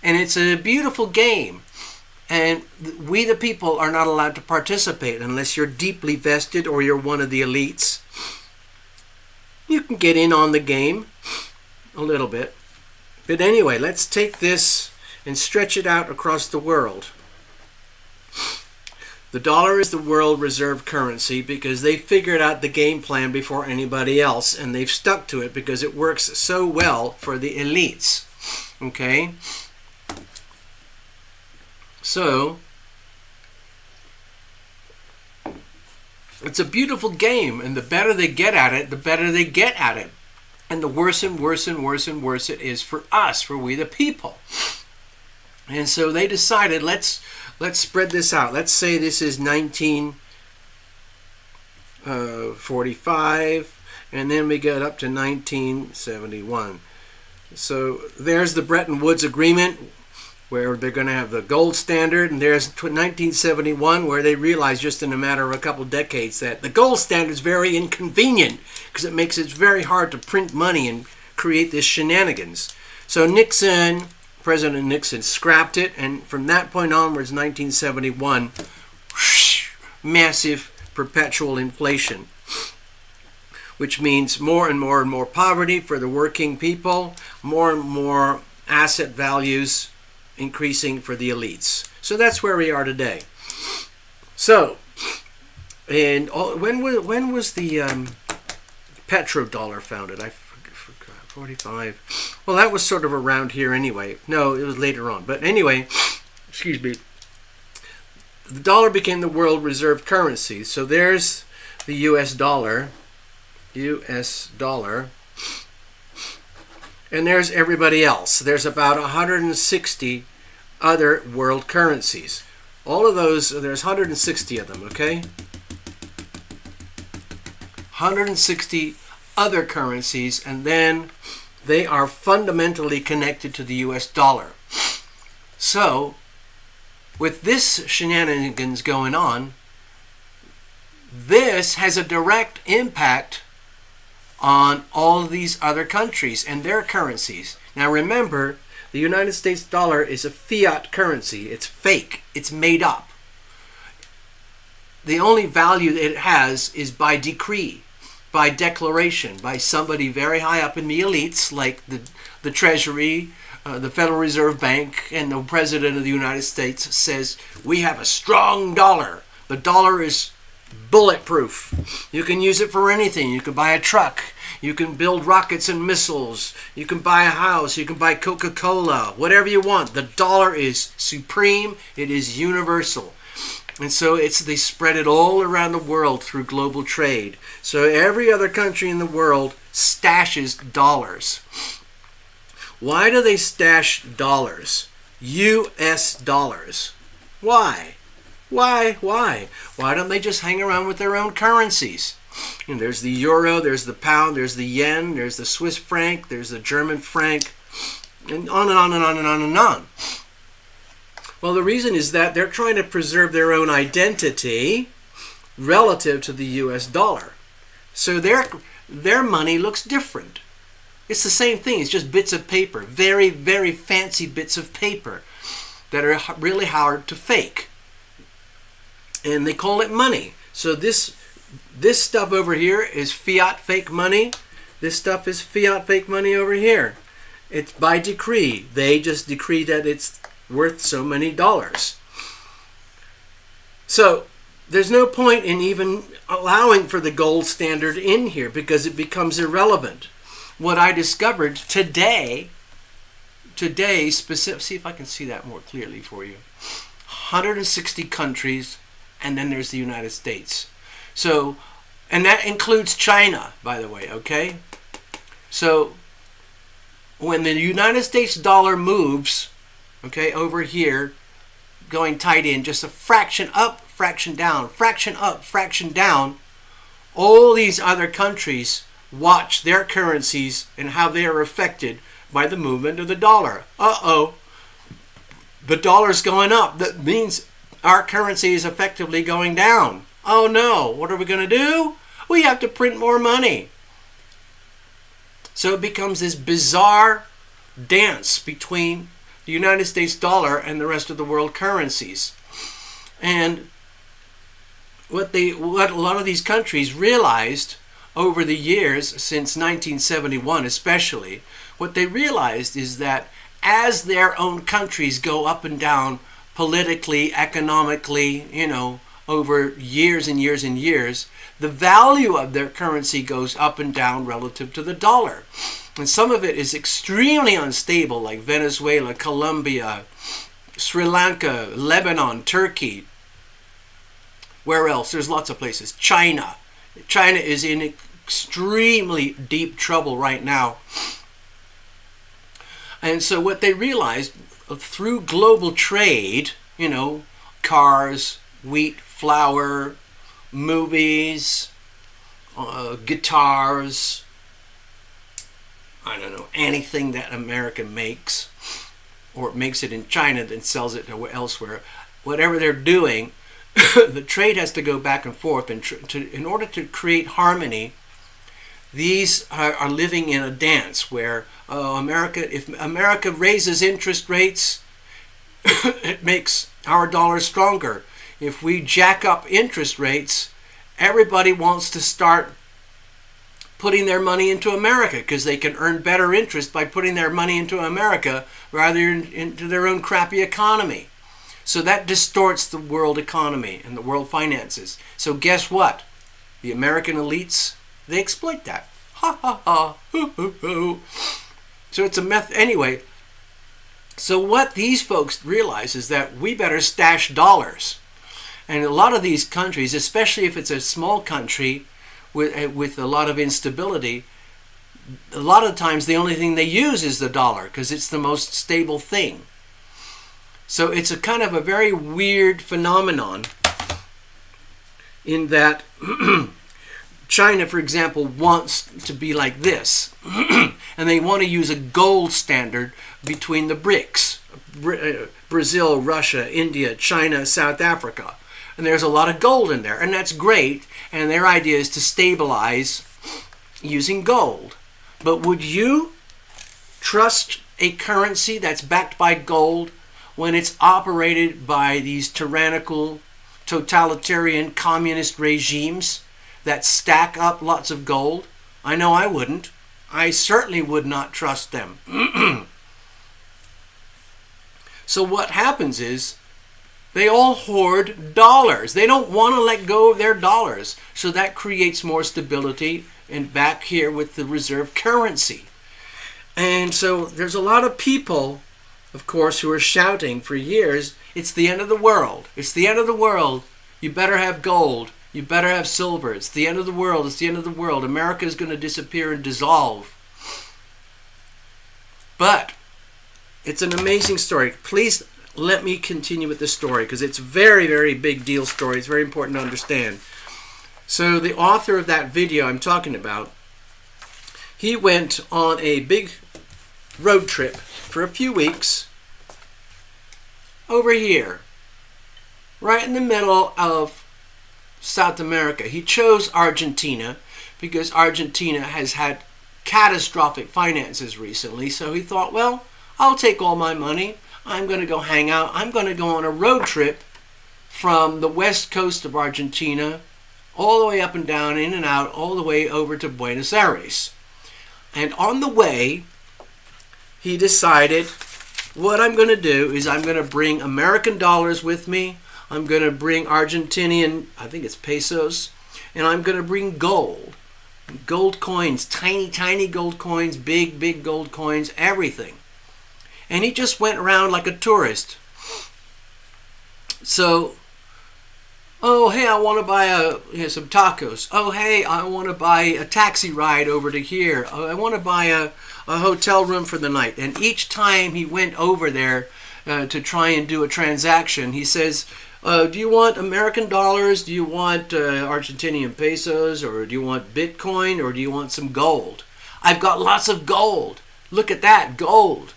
And it's a beautiful game. And we the people are not allowed to participate unless you're deeply vested or you're one of the elites. You can get in on the game a little bit. But anyway, let's take this and stretch it out across the world. The dollar is the world reserve currency because they figured out the game plan before anybody else, and they've stuck to it because it works so well for the elites. Okay? So, it's a beautiful game, and the better they get at it, the better they get at it. And the worse and worse and worse and worse it is for us, for we the people. And so they decided, let's spread this out. Let's say this is 1945, and then we get up to 1971. So there's the Bretton Woods Agreement, where they're going to have the gold standard, and there's 1971, where they realized just in a matter of a couple of decades that the gold standard is very inconvenient because it makes it very hard to print money and create this shenanigans. So President Nixon scrapped it, and from that point onwards, 1971, massive perpetual inflation, which means more and more and more poverty for the working people, more and more asset values increasing for the elites. So that's where we are today. So, and when was the petrodollar founded? I forgot. 45. Well, that was sort of around here anyway. No, it was later on. But anyway, excuse me. The dollar became the world reserve currency. So there's the US dollar. US dollar. And there's everybody else. There's about 160 other world currencies. All of those, there's 160 of them, okay? 160 other currencies, and then they are fundamentally connected to the US dollar. So, with this shenanigans going on, this has a direct impact on all of these other countries and their currencies. Now remember, the United States dollar is a fiat currency. It's fake. It's made up. The only value that it has is by decree, by declaration, by somebody very high up in the elites, like the Treasury, the Federal Reserve Bank, and the President of the United States says, we have a strong dollar. The dollar is bulletproof. You can use it for anything. You can buy a truck. You can build rockets and missiles. You can buy a house. You can buy Coca-Cola. Whatever you want. The dollar is supreme. It is universal. And so they spread it all around the world through global trade. So every other country in the world stashes dollars. Why do they stash dollars? US dollars. Why? Why? Why don't they just hang around with their own currencies? And there's the euro, there's the pound, there's the yen, there's the Swiss franc, there's the German franc, and on and on and on and on and on. Well, the reason is that they're trying to preserve their own identity relative to the US dollar. So their money looks different. It's the same thing. It's just bits of paper. Very, very fancy bits of paper that are really hard to fake. And they call it money. So this stuff over here is fiat fake money. This stuff is fiat fake money over here. It's by decree. They just decree that it's worth so many dollars. So there's no point in even allowing for the gold standard in here because it becomes irrelevant. What I discovered today, specific, see if I can see that more clearly for you. 160 countries, and then there's the United States. So, and that includes China, by the way, okay? So, when the United States dollar moves, okay, over here, going tight in, just a fraction up, fraction down, fraction up, fraction down, all these other countries watch their currencies and how they are affected by the movement of the dollar. Uh-oh, the dollar's going up. That means our currency is effectively going down. Oh no, what are we going to do? We have to print more money. So it becomes this bizarre dance between the United States dollar and the rest of the world currencies. And what a lot of these countries realized over the years, since 1971 especially, what they realized is that as their own countries go up and down politically, economically, over years and years and years, the value of their currency goes up and down relative to the dollar. And some of it is extremely unstable, like Venezuela, Colombia, Sri Lanka, Lebanon, Turkey. Where else? There's lots of places. China. China is in extremely deep trouble right now. And so what they realized through global trade, cars, wheat, flour, movies, guitars, I don't know, anything that America makes, or makes it in China then sells it elsewhere, whatever they're doing, the trade has to go back and forth. And in order to create harmony, these are living in a dance where if America raises interest rates, it makes our dollar stronger. If we jack up interest rates, everybody wants to start putting their money into America because they can earn better interest by putting their money into America rather than into their own crappy economy. So that distorts the world economy and the world finances. So guess what? The American elites, they exploit that. Ha ha ha. Hoo hoo hoo. So it's a method. Anyway, so what these folks realize is that we better stash dollars. And a lot of these countries, especially if it's a small country with a lot of instability, a lot of times the only thing they use is the dollar because it's the most stable thing. So it's a kind of a very weird phenomenon in that China, for example, wants to be like this. And they want to use a gold standard between the BRICS, Brazil, Russia, India, China, South Africa. And there's a lot of gold in there, and that's great. And their idea is to stabilize using gold. But would you trust a currency that's backed by gold when it's operated by these tyrannical, totalitarian, communist regimes that stack up lots of gold? I know I wouldn't. I certainly would not trust them. So what happens is they all hoard dollars. They don't want to let go of their dollars. So that creates more stability and back here with the reserve currency. And so there's a lot of people, of course, who are shouting for years, it's the end of the world. It's the end of the world. You better have gold. You better have silver. It's the end of the world. It's the end of the world. America is going to disappear and dissolve. But It's an amazing story. Please let me continue with the story because it's a very, very big deal story. It's very important to understand. So the author of that video I'm talking about, he went on a big road trip for a few weeks over here, right in the middle of South America. He chose Argentina because Argentina has had catastrophic finances recently. So he thought, well, I'll take all my money. I'm going to go hang out. I'm going to go on a road trip from the west coast of Argentina all the way up and down, in and out, all the way over to Buenos Aires. And on the way, he decided, what I'm going to do is I'm going to bring American dollars with me. I'm going to bring Argentinian, I think it's pesos, and I'm going to bring gold. Gold coins, tiny, tiny gold coins, big, big gold coins, everything. And he just went around like a tourist. So, oh, hey, I want to buy some tacos. Oh, hey, I want to buy a taxi ride over to here. Oh, I want to buy a hotel room for the night. And each time he went over there to try and do a transaction, he says, do you want American dollars? Do you want Argentinian pesos? Or do you want Bitcoin? Or do you want some gold? I've got lots of gold. Look at that, gold.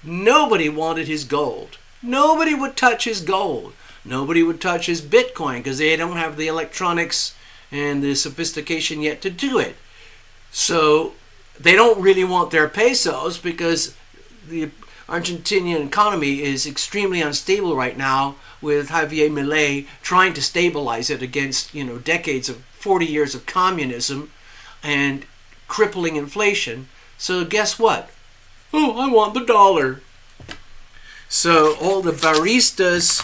Nobody wanted his gold. Nobody would touch his gold. Nobody would touch his Bitcoin because they don't have the electronics and the sophistication yet to do it. So they don't really want their pesos because the Argentinian economy is extremely unstable right now, with Javier Milei trying to stabilize it against, decades of 40 years of communism and crippling inflation. So guess what? Oh, I want the dollar. So all the baristas,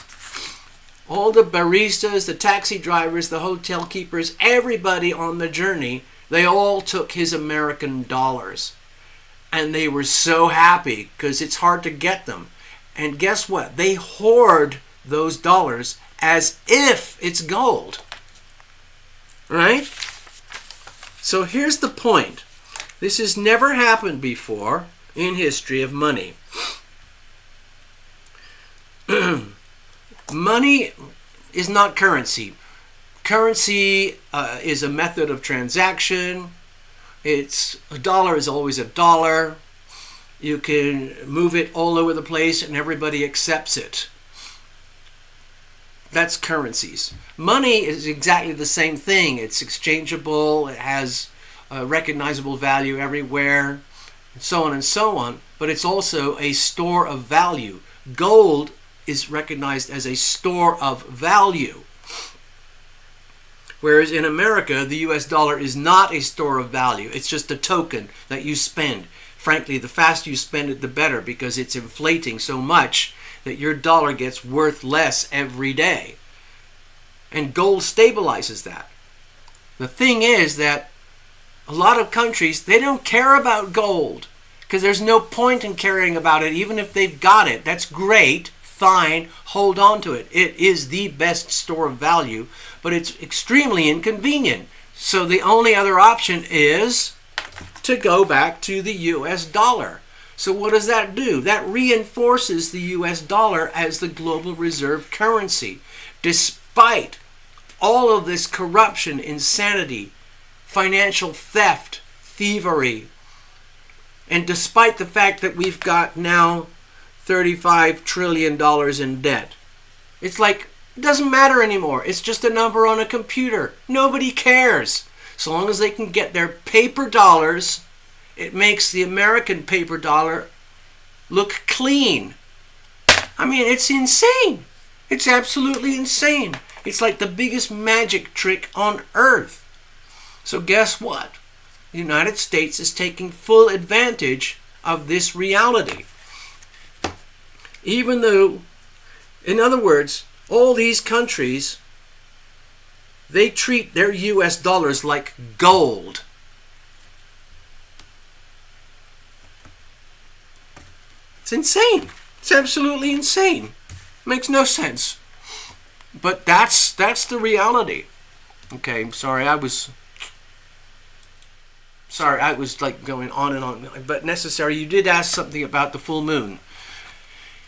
the taxi drivers, the hotel keepers, everybody on the journey, they all took his American dollars. And they were so happy because it's hard to get them. And guess what? They hoard those dollars as if it's gold. Right? So here's the point. This has never happened before in history of money. Money is not currency. Currency is a method of transaction. A dollar is always a dollar. You can move it all over the place and everybody accepts it. That's currencies. Money is exactly the same thing. It's exchangeable. It has recognizable value everywhere, and so on and so on. But it's also a store of value. Gold is recognized as a store of value. Whereas in America, the US dollar is not a store of value. It's just a token that you spend. Frankly, the faster you spend it, the better, because it's inflating so much that your dollar gets worth less every day. And gold stabilizes that. The thing is that a lot of countries, they don't care about gold because there's no point in caring about it, even if they've got it. That's great, fine, hold on to it. It is the best store of value, but it's extremely inconvenient. So the only other option is to go back to the US dollar. So what does that do? That reinforces the US dollar as the global reserve currency. Despite all of this corruption, insanity, financial theft, thievery, and despite the fact that we've got now $35 trillion in debt, it's like, it doesn't matter anymore. It's just a number on a computer. Nobody cares. So long as they can get their paper dollars, it makes the American paper dollar look clean. I mean, it's insane. It's absolutely insane. It's like the biggest magic trick on earth. So guess what? The United States is taking full advantage of this reality. Even though, in other words, all these countries, they treat their US dollars like gold. It's insane. It's absolutely insane. Makes no sense. But that's the reality. Okay, sorry, I was like going on and on, but necessary. You did ask something about the full moon.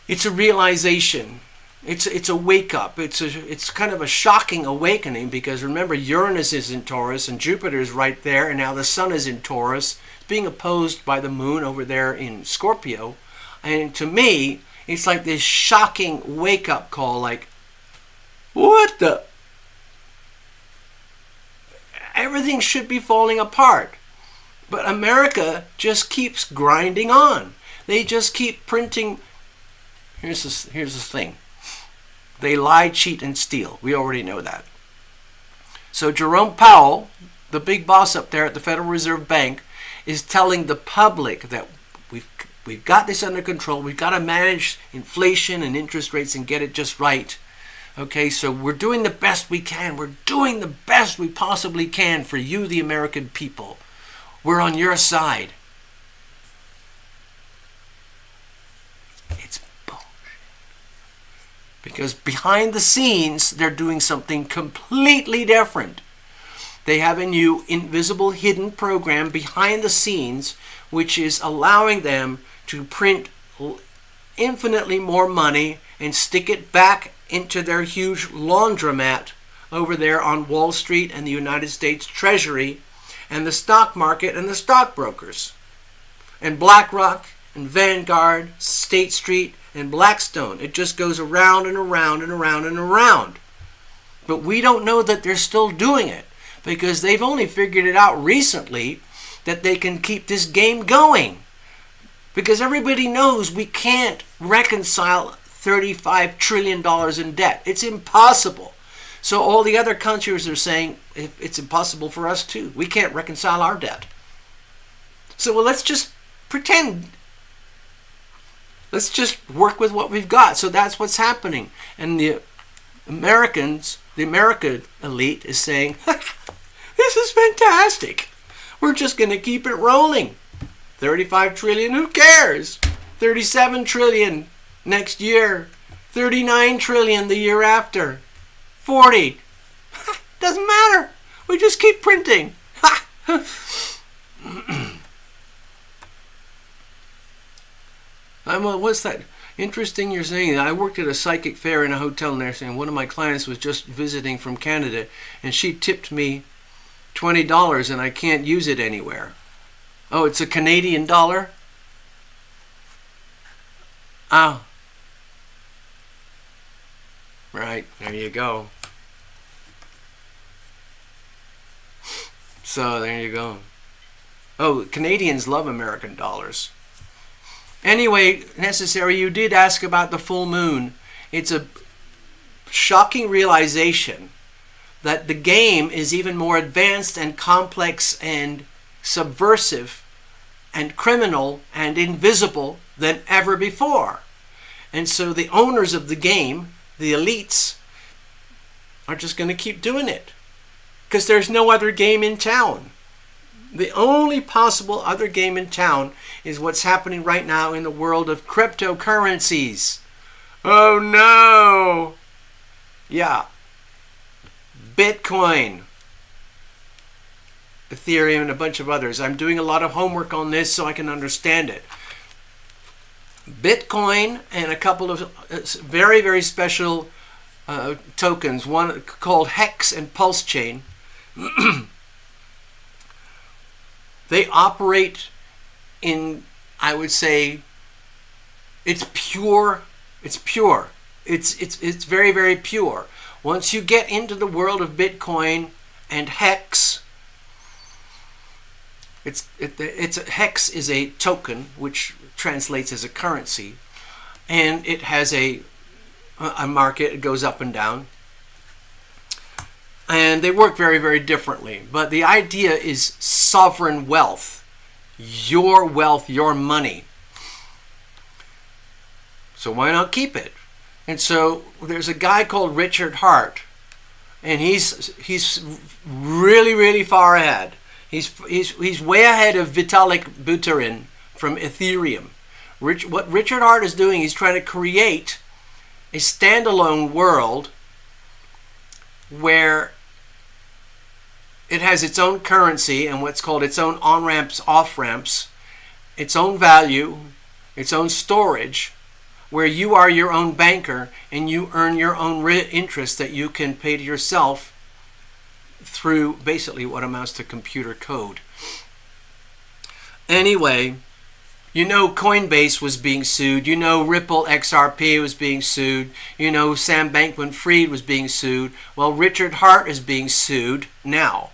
It's a realization. It's a wake up. It's kind of a shocking awakening, because remember, Uranus is in Taurus and Jupiter is right there, and now the Sun is in Taurus, being opposed by the Moon over there in Scorpio. And to me, it's like this shocking wake up call, like, what the? Everything should be falling apart. But America just keeps grinding on. They just keep printing. Here's the thing. They lie, cheat, and steal. We already know that. So Jerome Powell, the big boss up there at the Federal Reserve Bank, is telling the public that we've got this under control. We've got to manage inflation and interest rates and get it just right. Okay, so we're doing the best we can. We're doing the best we possibly can for you, the American people. We're on your side. It's bullshit. Because behind the scenes, they're doing something completely different. They have a new invisible hidden program behind the scenes, which is allowing them to print infinitely more money and stick it back into their huge laundromat over there on Wall Street and the United States Treasury and the stock market and the stockbrokers and BlackRock and Vanguard, State Street and Blackstone. It just goes around and around and around and around. But we don't know that they're still doing it, because they've only figured it out recently that they can keep this game going. Because everybody knows we can't reconcile $35 trillion in debt. It's impossible. So all the other countries are saying it's impossible for us too. We can't reconcile our debt. So let's just pretend. Let's just work with what we've got. So that's what's happening. And the Americans, the American elite is saying, this is fantastic. We're just going to keep it rolling. 35 trillion, who cares? 37 trillion next year. 39 trillion the year after. 40. Doesn't matter. We just keep printing. What's that? Interesting you're saying that. I worked at a psychic fair in a hotel nursing, and one of my clients was just visiting from Canada, and she tipped me $20 and I can't use it anywhere. Oh, it's a Canadian dollar? Oh. Right, there you go. So, there you go. Oh, Canadians love American dollars. Anyway, Necessary, you did ask about the full moon. It's a shocking realization that the game is even more advanced and complex and subversive and criminal and invisible than ever before. And so the owners of the game, the elites, are just going to keep doing it, because there's no other game in town. The only possible other game in town is what's happening right now in the world of cryptocurrencies. Oh no! Yeah. Bitcoin, Ethereum, and a bunch of others. I'm doing a lot of homework on this so I can understand it. Bitcoin and a couple of very, very special tokens, one called Hex and Pulse Chain. They operate in, I would say, it's pure. It's pure. It's very, very pure. Once you get into the world of Bitcoin and Hex, Hex is a token which translates as a currency, and it has a market. It goes up and down, and they work very, very differently. But the idea is sovereign wealth, your money. So why not keep it? And so there's a guy called Richard Hart, and he's really, really far ahead. He's way ahead of Vitalik Buterin from Ethereum. What Richard Hart is doing, he's trying to create a standalone world where it has its own currency and what's called its own on-ramps, off-ramps, its own value, its own storage, where you are your own banker and you earn your own interest that you can pay to yourself through basically what amounts to computer code. Anyway, you know Coinbase was being sued. You know Ripple XRP was being sued. You know Sam Bankman-Fried was being sued. Well, Richard Hart is being sued now.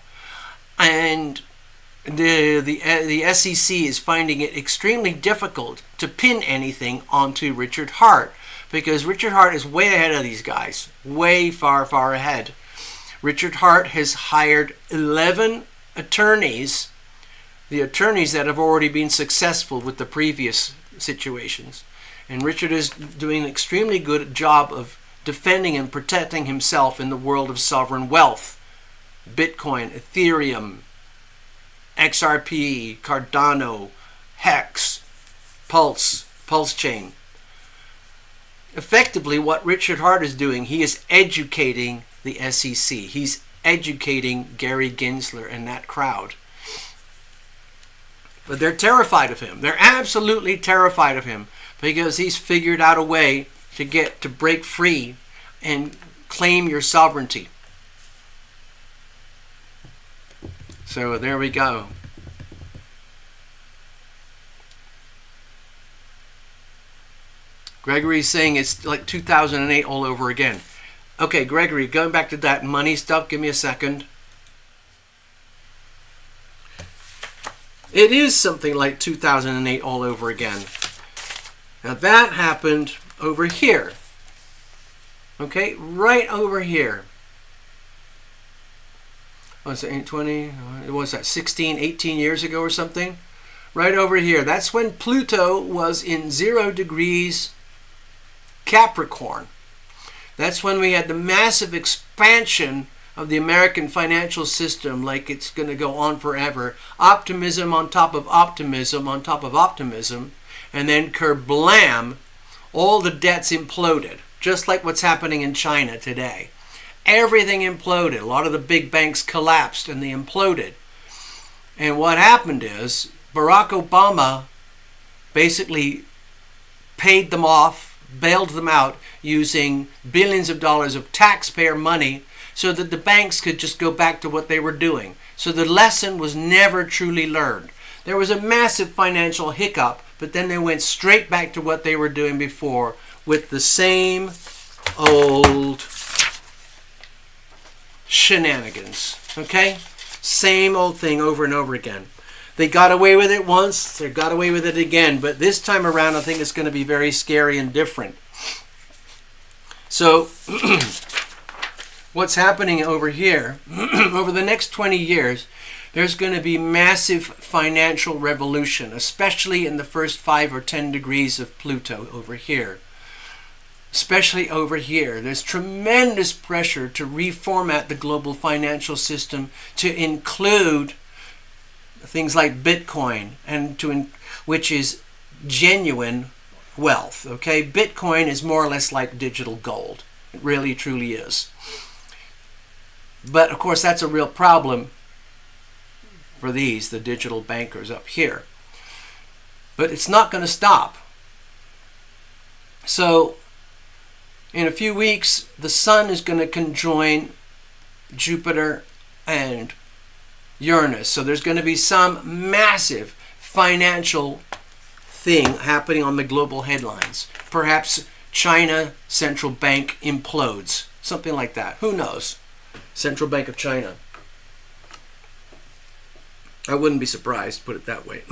And the SEC is finding it extremely difficult to pin anything onto Richard Hart, because Richard Hart is way ahead of these guys. Way far, far ahead. Richard Hart has hired 11 attorneys, the attorneys that have already been successful with the previous situations. And Richard is doing an extremely good job of defending and protecting himself in the world of sovereign wealth. Bitcoin, Ethereum, XRP, Cardano, Hex, Pulse Chain. Effectively, what Richard Hart is doing, he is educating the SEC. He's educating Gary Gensler and that crowd. But they're terrified of him. They're absolutely terrified of him, because he's figured out a way to break free and claim your sovereignty. So there we go. Gregory's saying it's like 2008 all over again. Okay, Gregory, going back to that money stuff, give me a second. It is something like 2008 all over again. Now that happened over here. Okay, right over here. Was it 20? It was that 16, 18 years ago or something? Right over here. That's when Pluto was in 0 degrees Capricorn. That's when we had the massive expansion of the American financial system, like it's going to go on forever. Optimism on top of optimism on top of optimism. And then kerblam, all the debts imploded, just like what's happening in China today. Everything imploded. A lot of the big banks collapsed and they imploded. And what happened is Barack Obama basically paid them off, bailed them out using billions of dollars of taxpayer money so that the banks could just go back to what they were doing. So the lesson was never truly learned. There was a massive financial hiccup, but then they went straight back to what they were doing before with the same old shenanigans. Okay? Same old thing over and over again. They got away with it once, they got away with it again, but this time around I think it's going to be very scary and different. So, what's happening over here, over the next 20 years, there's going to be massive financial revolution, especially in the first 5 or 10 degrees of Pluto over here. Especially over here. There's tremendous pressure to reformat the global financial system to include things like Bitcoin, and which is genuine wealth. Okay, Bitcoin is more or less like digital gold. It really, truly is. But of course, that's a real problem for the digital bankers up here. But it's not going to stop. So, in a few weeks, the Sun is going to conjoin Jupiter and Uranus. So there's going to be some massive financial thing happening on the global headlines. Perhaps China Central Bank implodes. Something like that. Who knows? Central Bank of China. I wouldn't be surprised, put it that way.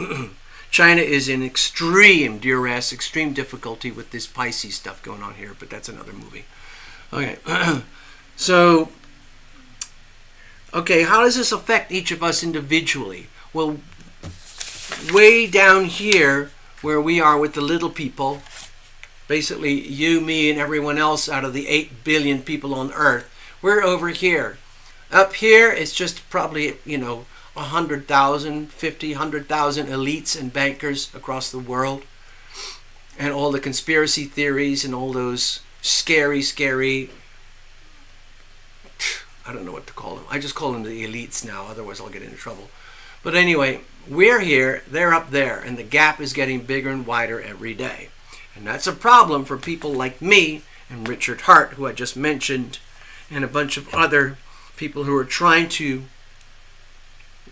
China is in extreme duress, extreme difficulty with this Pisces stuff going on here, but that's another movie. Okay. So, okay, how does this affect each of us individually? Well, way down here, where we are with the little people, basically you, me, and everyone else out of the 8 billion people on Earth, we're over here. Up here, it's just probably, 100,000, 50, 100,000 elites and bankers across the world. And all the conspiracy theories and all those scary, I don't know what to call them. I just call them the elites now, otherwise I'll get into trouble. But anyway, we're here, they're up there, and the gap is getting bigger and wider every day. And that's a problem for people like me and Richard Hart, who I just mentioned, and a bunch of other people who are trying to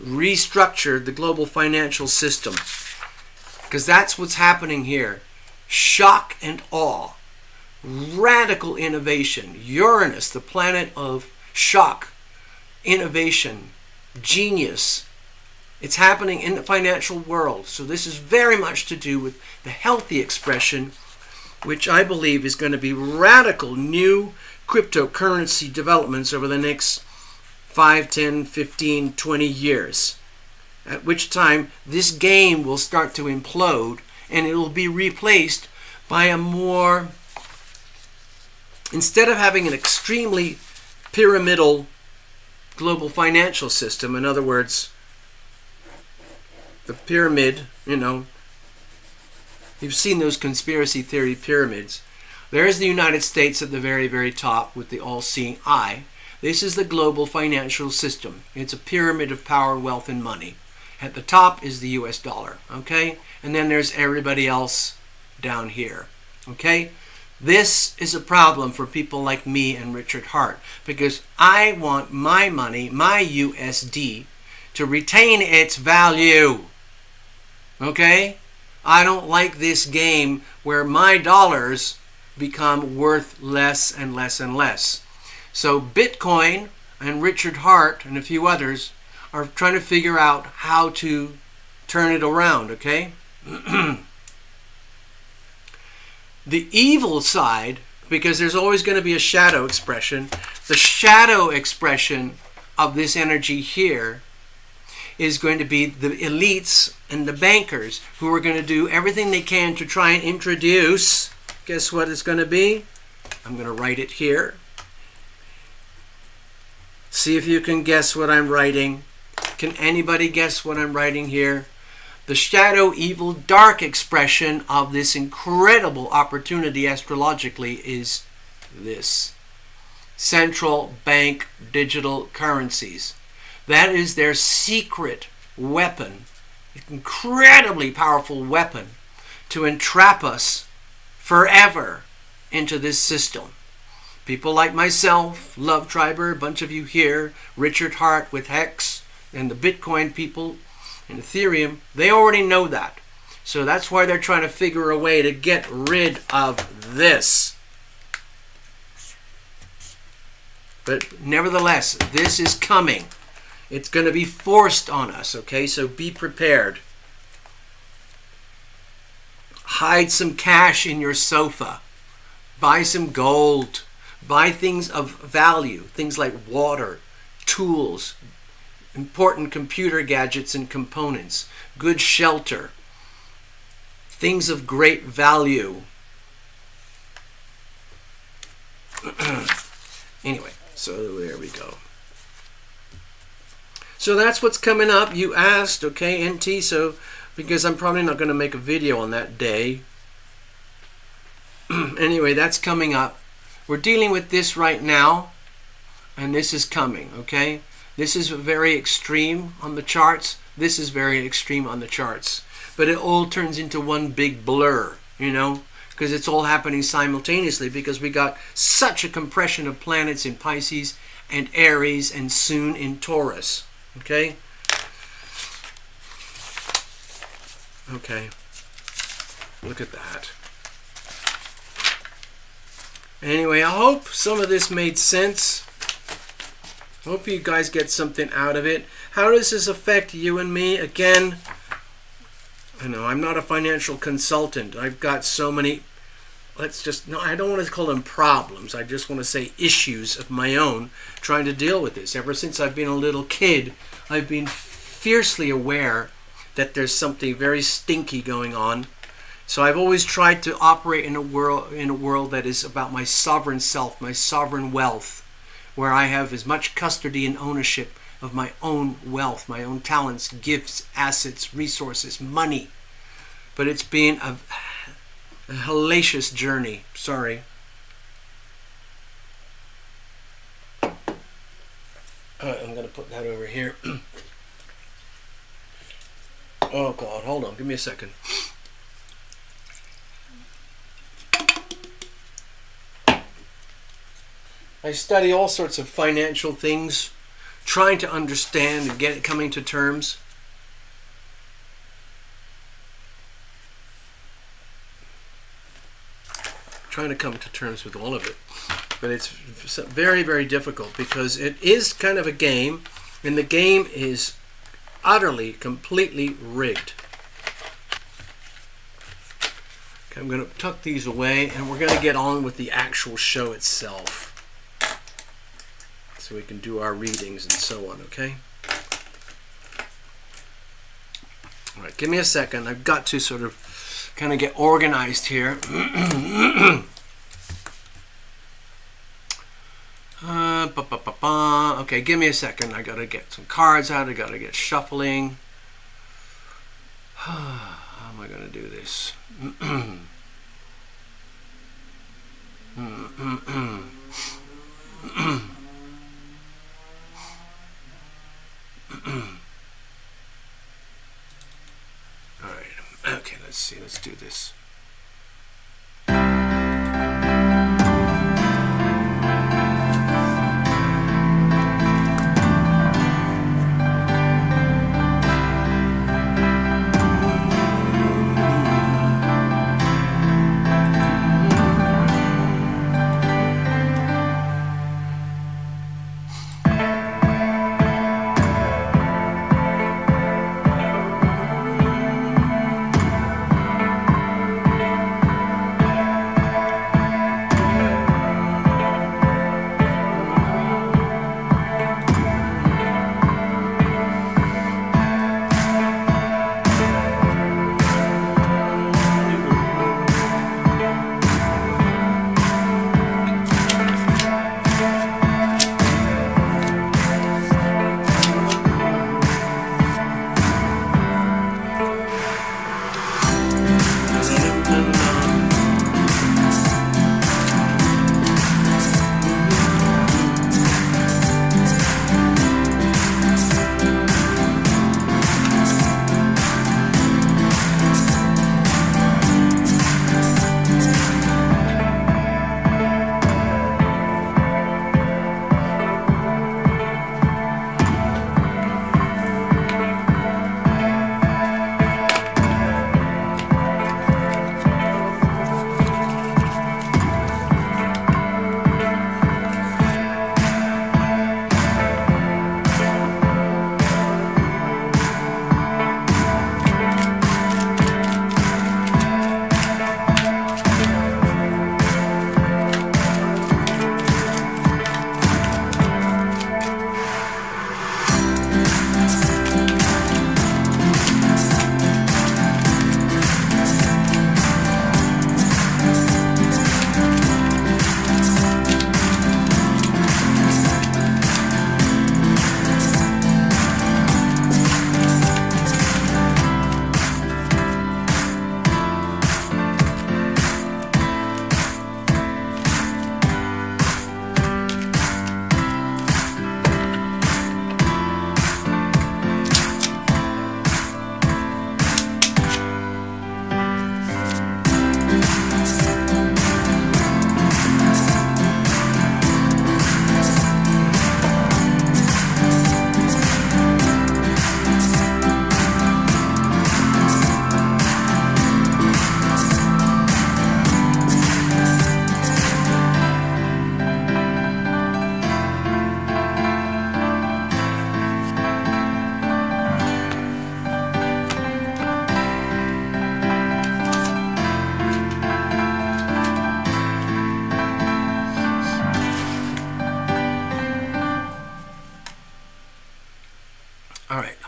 restructure the global financial system. Because that's what's happening here. Shock and awe. Radical innovation. Uranus, the planet of shock, innovation, genius. It's happening in the financial world. So this is very much to do with the healthy expression, which I believe is going to be radical new cryptocurrency developments over the next 5, 10, 15, 20 years. At which time this game will start to implode and it will be replaced by a more, instead of having an extremely pyramidal global financial system, in other words, the pyramid, you've seen those conspiracy theory pyramids. There's the United States at the very, very top with the all-seeing eye. This is the global financial system. It's a pyramid of power, wealth, and money. At the top is the US dollar, okay? And then there's everybody else down here, okay? This is a problem for people like me and Richard Hart, because I want my money, my USD, to retain its value, okay? I don't like this game where my dollars become worth less and less and less. So Bitcoin and Richard Hart and a few others are trying to figure out how to turn it around, okay? The evil side, because there's always going to be a shadow expression, the shadow expression of this energy here is going to be the elites and the bankers who are going to do everything they can to try and introduce, guess what it's going to be? I'm going to write it here. See if you can guess what I'm writing. Can anybody guess what I'm writing here? The shadow, evil, dark expression of this incredible opportunity astrologically is this. Central bank digital currencies. That is their secret weapon, incredibly powerful weapon to entrap us forever into this system. People like myself, Love Triber, a bunch of you here, Richard Hart with Hex, and the Bitcoin people and Ethereum, they already know that. So that's why they're trying to figure a way to get rid of this. But nevertheless, this is coming. It's going to be forced on us, okay? So be prepared. Hide some cash in your sofa. Buy some gold. Buy things of value, things like water, tools, important computer gadgets and components, good shelter, things of great value. Anyway, so there we go. So that's what's coming up. You asked, okay, NT, so because I'm probably not going to make a video on that day. Anyway, that's coming up. We're dealing with this right now, and this is coming, okay? This is very extreme on the charts. This is very extreme on the charts. But it all turns into one big blur, because it's all happening simultaneously, because we got such a compression of planets in Pisces and Aries and soon in Taurus. Okay? Okay. Look at that. Anyway, I hope some of this made sense. Hope you guys get something out of it. How does this affect you and me? Again, I know I'm not a financial consultant. I've got so many, I don't want to call them problems. I just want to say issues of my own trying to deal with this. Ever since I've been a little kid, I've been fiercely aware that there's something very stinky going on. So I've always tried to operate in a world that is about my sovereign self, my sovereign wealth, where I have as much custody and ownership of my own wealth, my own talents, gifts, assets, resources, money. But it's been a hellacious journey. Sorry. I'm going to put that over here. Oh God, hold on, give me a second. I study all sorts of financial things, trying to understand and coming to terms. Trying to come to terms with all of it. But it's very, very difficult because it is kind of a game, and the game is utterly, completely rigged. Okay, I'm going to tuck these away, and we're going to get on with the actual show itself, so we can do our readings and so on, okay? All right, give me a second. I've got to sort of kind of get organized here. Okay, give me a second. I gotta get some cards out. I gotta get shuffling. How am I gonna do this? All right. Okay, let's see. Let's do this.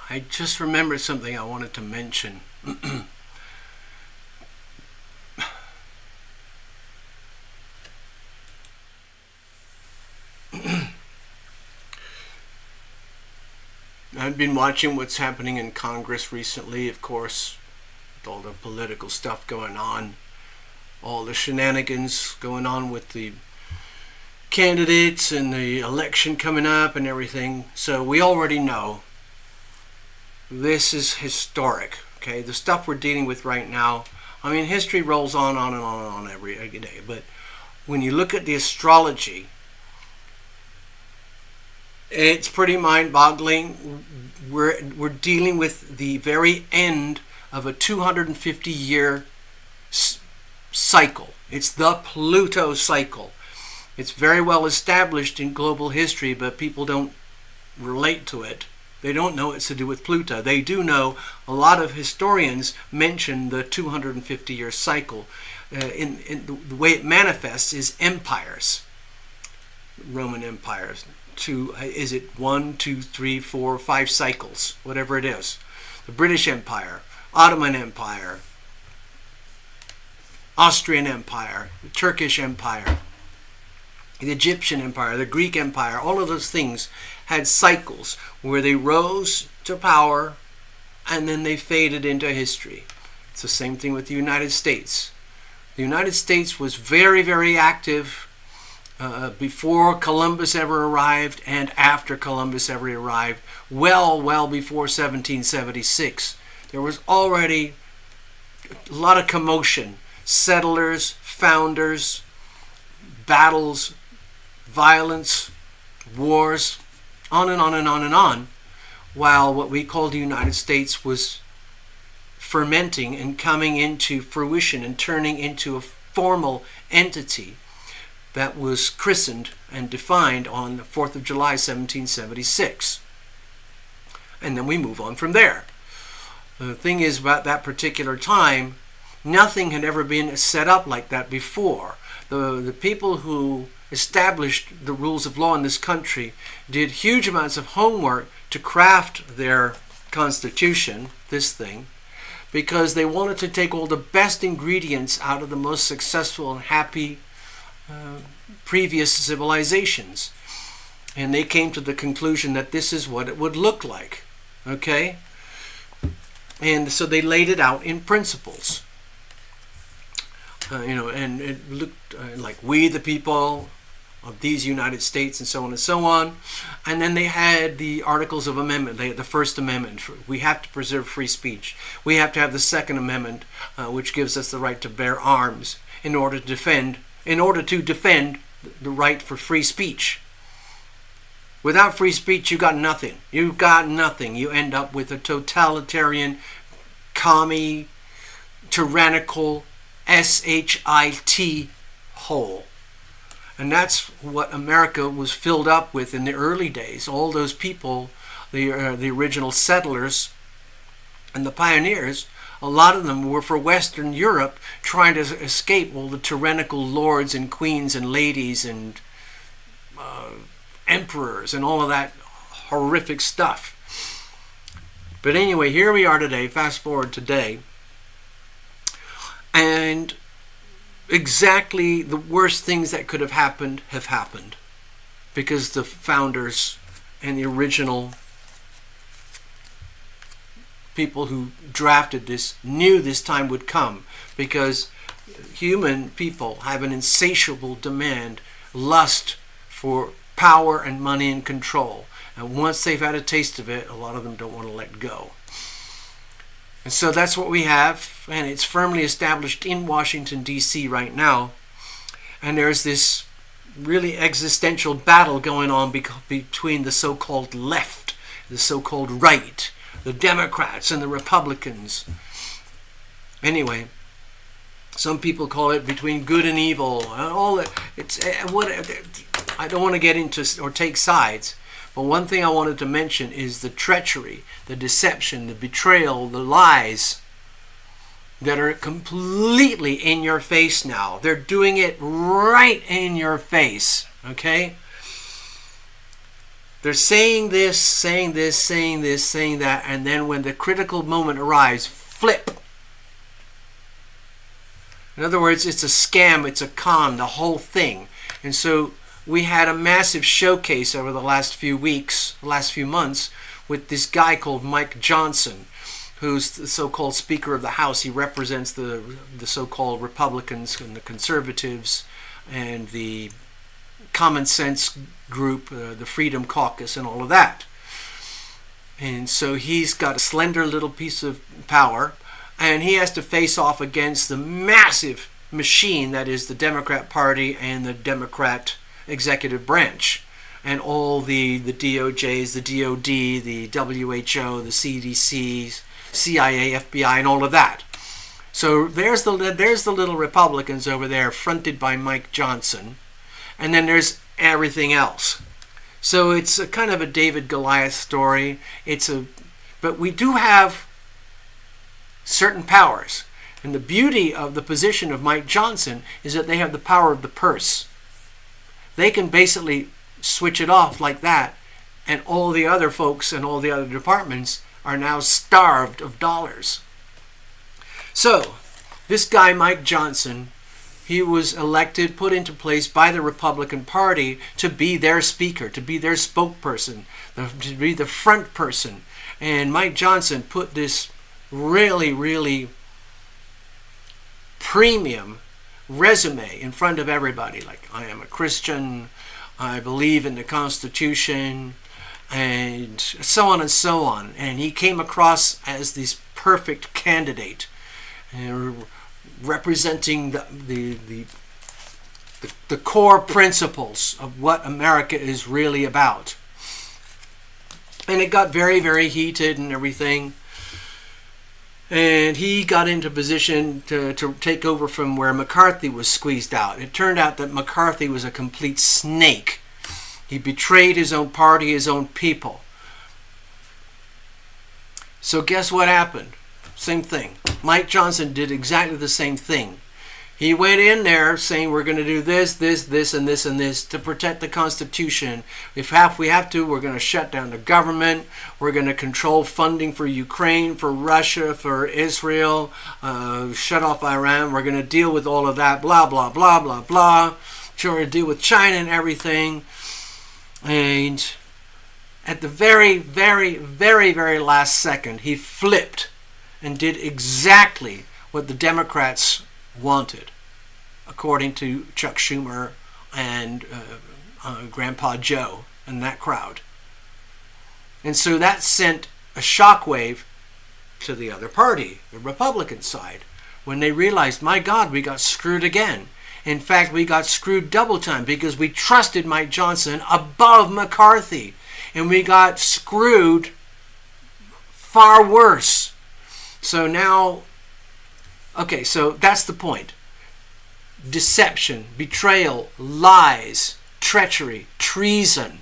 I just remembered something I wanted to mention. I've been watching what's happening in Congress recently, of course, with all the political stuff going on, all the shenanigans going on with the candidates and the election coming up and everything. So we already know this is historic, okay? The stuff we're dealing with right now, I mean, history rolls on and on and on every day. But when you look at the astrology, It's pretty mind-boggling. We're dealing with the very end of a 250-year cycle. It's the Pluto cycle. It's very well established in global history, but people don't relate to it. They don't know it's to do with Pluto. They do know, a lot of historians mention the 250-year cycle. In the way it manifests is empires. Roman empires. Is it 1, 2, 3, 4, 5 cycles, whatever it is. The British Empire, Ottoman Empire, Austrian Empire, the Turkish Empire, the Egyptian Empire, the Greek Empire, all of those things had cycles where they rose to power and then they faded into history. It's the same thing with the United States. The United States was very, very active before Columbus ever arrived and after Columbus ever arrived, well before 1776. There was already a lot of commotion. Settlers, founders, battles, violence, wars, on and on and on and on, while what we call the United States was fermenting and coming into fruition and turning into a formal entity that was christened and defined on the 4th of July, 1776. And then we move on from there. The thing is, about that particular time, nothing had ever been set up like that before. The people who established the rules of law in this country did huge amounts of homework to craft their constitution, this thing, because they wanted to take all the best ingredients out of the most successful and happy previous civilizations. And they came to the conclusion that this is what it would look like. Okay? And so they laid it out in principles. And it looked like we the people of these United States and so on and so on. And then they had the Articles of Amendment. They had the First Amendment. We have to preserve free speech. We have to have the Second Amendment, which gives us the right to bear arms in order to defend the right for free speech. Without free speech, you got nothing. You've got nothing. You end up with a totalitarian, commie, tyrannical, SHIT hole. And that's what America was filled up with in the early days. All those people, the original settlers and the pioneers, a lot of them were for Western Europe, trying to escape all the tyrannical lords and queens and ladies and emperors and all of that horrific stuff. But anyway, here we are today, fast forward today, and exactly the worst things that could have happened have happened, because the founders and the original people who drafted this knew this time would come, because human people have an insatiable demand, lust for power and money and control. And once they've had a taste of it, a lot of them don't want to let go. And so that's what we have, and it's firmly established in Washington, D.C. right now. And there's this really existential battle going on between the so-called left, the so-called right, the Democrats and the Republicans. Anyway, some people call it between good and evil. All that. I don't want to get into or take sides. But one thing I wanted to mention is the treachery, the deception, the betrayal, the lies that are completely in your face now. They're doing it right in your face, okay? They're saying this, saying this, saying this, saying that, and then when the critical moment arrives, flip. In other words, it's a scam, it's a con, the whole thing. And so we had a massive showcase over the last few weeks, last few months, with this guy called Mike Johnson, who's the so-called Speaker of the House. He represents the so-called Republicans and the Conservatives and the Common Sense group, the Freedom Caucus, and all of that. And so he's got a slender little piece of power, and he has to face off against the massive machine that is the Democrat Party and the Democrat executive branch. and all the DOJs, the DOD, the WHO, the CDC, CIA, FBI, and all of that. So there's the little Republicans over there, fronted by Mike Johnson, and then there's everything else. So it's a kind of a David Goliath story. But we do have certain powers, and the beauty of the position of Mike Johnson is that they have the power of the purse. They can basically switch it off like that, and all the other folks and all the other departments are now starved of dollars. So, this guy, Mike Johnson, he was elected, put into place by the Republican Party to be their speaker, to be their spokesperson, to be the front person. And Mike Johnson put this really, really premium resume in front of everybody. Like, I am a Christian, I believe in the Constitution, and so on and so on. And he came across as this perfect candidate, representing the core principles of what America is really about. And it got very, very heated and everything. And he got into position to take over from where McCarthy was squeezed out. It turned out that McCarthy was a complete snake. He betrayed his own party, his own people. So guess what happened? Same thing. Mike Johnson did exactly the same thing. He went in there saying, we're going to do this, this, this, and this, and this to protect the Constitution. If we have to, we're going to shut down the government. We're going to control funding for Ukraine, for Russia, for Israel, shut off Iran. We're going to deal with all of that, blah, blah, blah, blah, blah. Sure, deal with China and everything. And at the very, very, very, very last second, he flipped and did exactly what the Democrats wanted, according to Chuck Schumer and Grandpa Joe and that crowd. And so that sent a shockwave to the other party, the Republican side, when they realized, my God, we got screwed again. In fact, we got screwed double time because we trusted Mike Johnson above McCarthy, and we got screwed far worse. So now, okay, so that's the point. Deception, betrayal, lies, treachery, treason.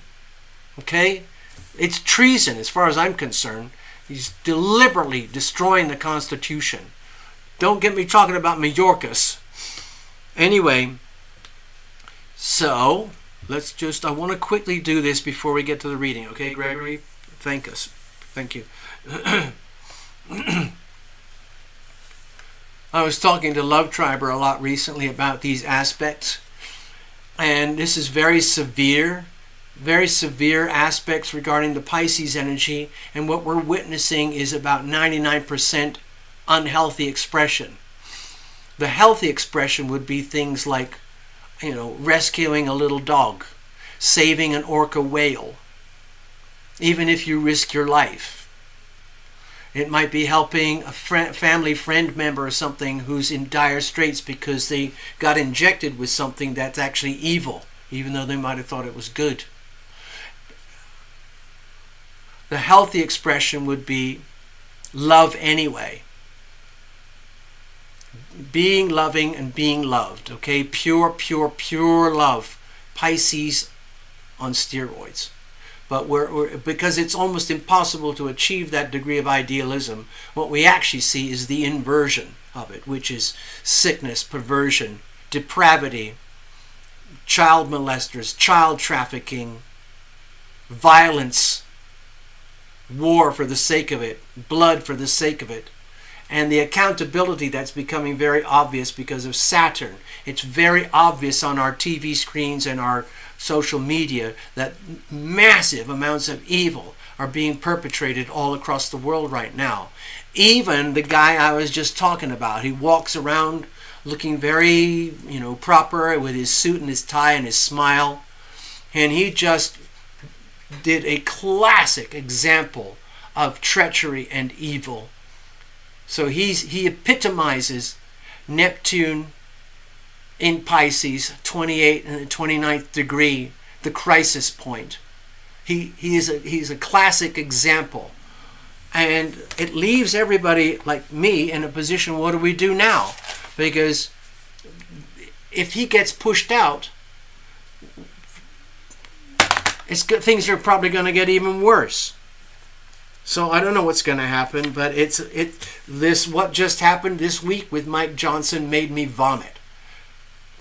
Okay? It's treason as far as I'm concerned. He's deliberately destroying the Constitution. Don't get me talking about Mayorkas. Anyway, so I want to quickly do this before we get to the reading. Okay, Gregory? Thank you. I was talking to Love Triber a lot recently about these aspects, and this is very severe aspects regarding the Pisces energy, and what we're witnessing is about 99% unhealthy expression. The healthy expression would be things like, rescuing a little dog, saving an orca whale, even if you risk your life. It might be helping a family friend member or something who's in dire straits because they got injected with something that's actually evil, even though they might have thought it was good. The healthy expression would be love anyway. Being loving and being loved, okay? Pure love. Pisces on steroids. But because it's almost impossible to achieve that degree of idealism, what we actually see is the inversion of it, which is sickness, perversion, depravity, child molesters, child trafficking, violence, war for the sake of it, blood for the sake of it, and the accountability that's becoming very obvious because of Saturn. It's very obvious on our TV screens and our social media that massive amounts of evil are being perpetrated all across the world right now. Even the guy I was just talking about, he walks around looking very, proper with his suit and his tie and his smile, and he just did a classic example of treachery and evil. So he epitomizes Neptune in Pisces, 28 and the 29th degree, the crisis point. He's a classic example. And it leaves everybody like me in a position, what do we do now? Because if he gets pushed out, things are probably going to get even worse. So I don't know what's going to happen, but what just happened this week with Mike Johnson made me vomit.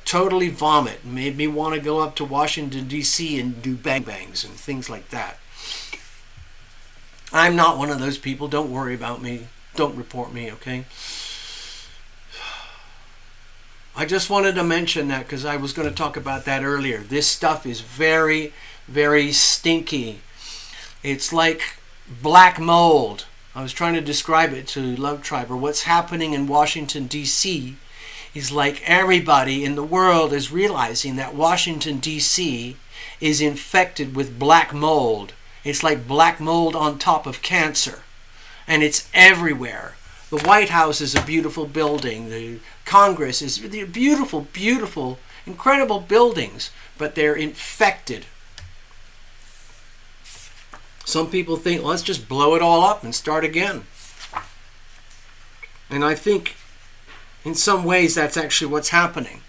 Totally vomit. Made me want to go up to Washington, D.C. and do bang-bangs and things like that. I'm not one of those people. Don't worry about me. Don't report me, okay? I just wanted to mention that because I was going to talk about that earlier. This stuff is very, very stinky. It's like black mold. I was trying to describe it to Love Tribe. Or what's happening in Washington, D.C. is like everybody in the world is realizing that Washington, D.C. is infected with black mold. It's like black mold on top of cancer. And it's everywhere. The White House is a beautiful building. The Congress is beautiful, beautiful, incredible buildings. But they're infected. Some people think, let's just blow it all up and start again. And I think in some ways that's actually what's happening.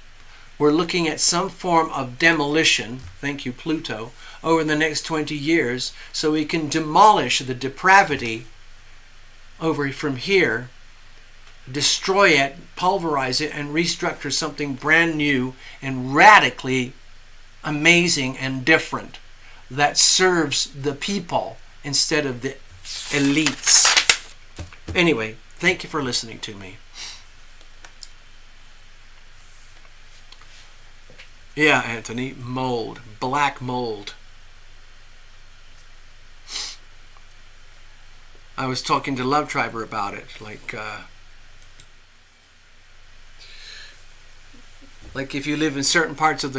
We're looking at some form of demolition, thank you Pluto, over the next 20 years so we can demolish the depravity over from here, destroy it, pulverize it, and restructure something brand new and radically amazing and different that serves the people instead of the elites. Anyway, thank you for listening to me. Yeah, Anthony, mold, black mold. I was talking to Love Triber about it, like if you live in certain parts of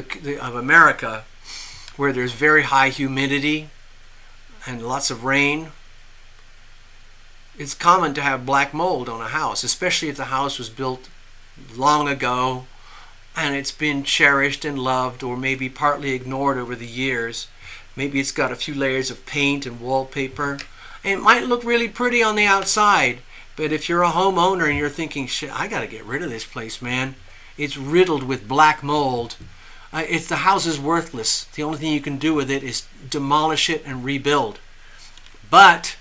America where there's very high humidity and lots of rain, it's common to have black mold on a house, especially if the house was built long ago and it's been cherished and loved or maybe partly ignored over the years. Maybe it's got a few layers of paint and wallpaper. It might look really pretty on the outside, but if you're a homeowner and you're thinking, shit, I got to get rid of this place, man. It's riddled with black mold. The house is worthless. The only thing you can do with it is demolish it and rebuild. But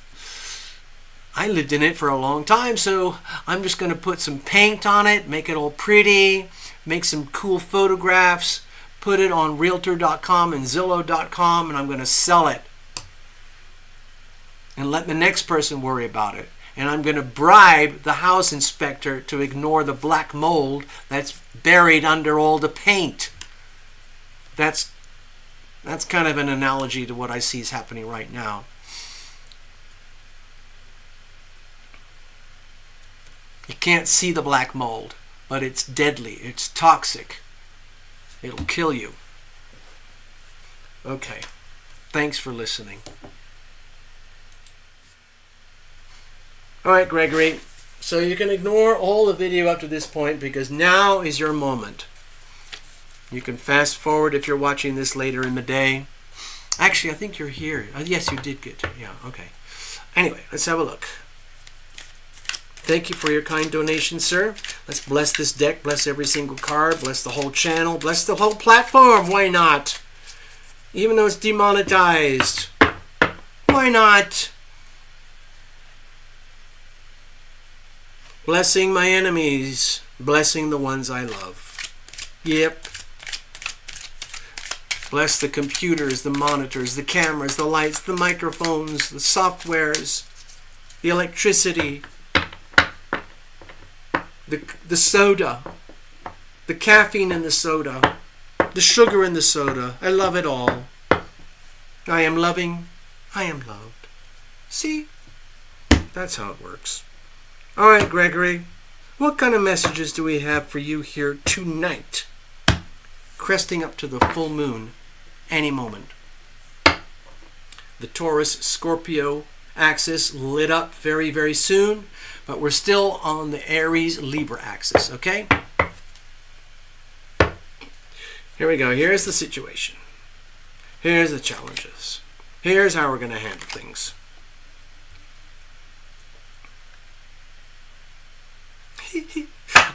I lived in it for a long time, so I'm just going to put some paint on it, make it all pretty, make some cool photographs, put it on Realtor.com and Zillow.com, and I'm going to sell it. And let the next person worry about it. And I'm going to bribe the house inspector to ignore the black mold that's buried under all the paint. That's kind of an analogy to what I see is happening right now. You can't see the black mold, but it's deadly. It's toxic. It'll kill you. Okay. Thanks for listening. All right, Gregory. So you can ignore all the video up to this point because now is your moment. You can fast forward if you're watching this later in the day. Actually, I think you're here. Yes, you did get to it. Yeah, okay. Anyway, let's have a look. Thank you for your kind donation, sir. Let's bless this deck, bless every single card, bless the whole channel, bless the whole platform. Why not? Even though it's demonetized. Why not? Blessing my enemies, blessing the ones I love. Yep. Bless the computers, the monitors, the cameras, the lights, the microphones, the softwares, the electricity, the soda, the caffeine in the soda, the sugar in the soda. I love it all. I am loving, I am loved. See? That's how it works. All right, Gregory, what kind of messages do we have for you here tonight? Cresting up to the full moon any moment. The Taurus-Scorpio axis lit up very, very soon, but we're still on the Aries-Libra axis, okay? Here we go. Here's the situation. Here's the challenges. Here's how we're going to handle things.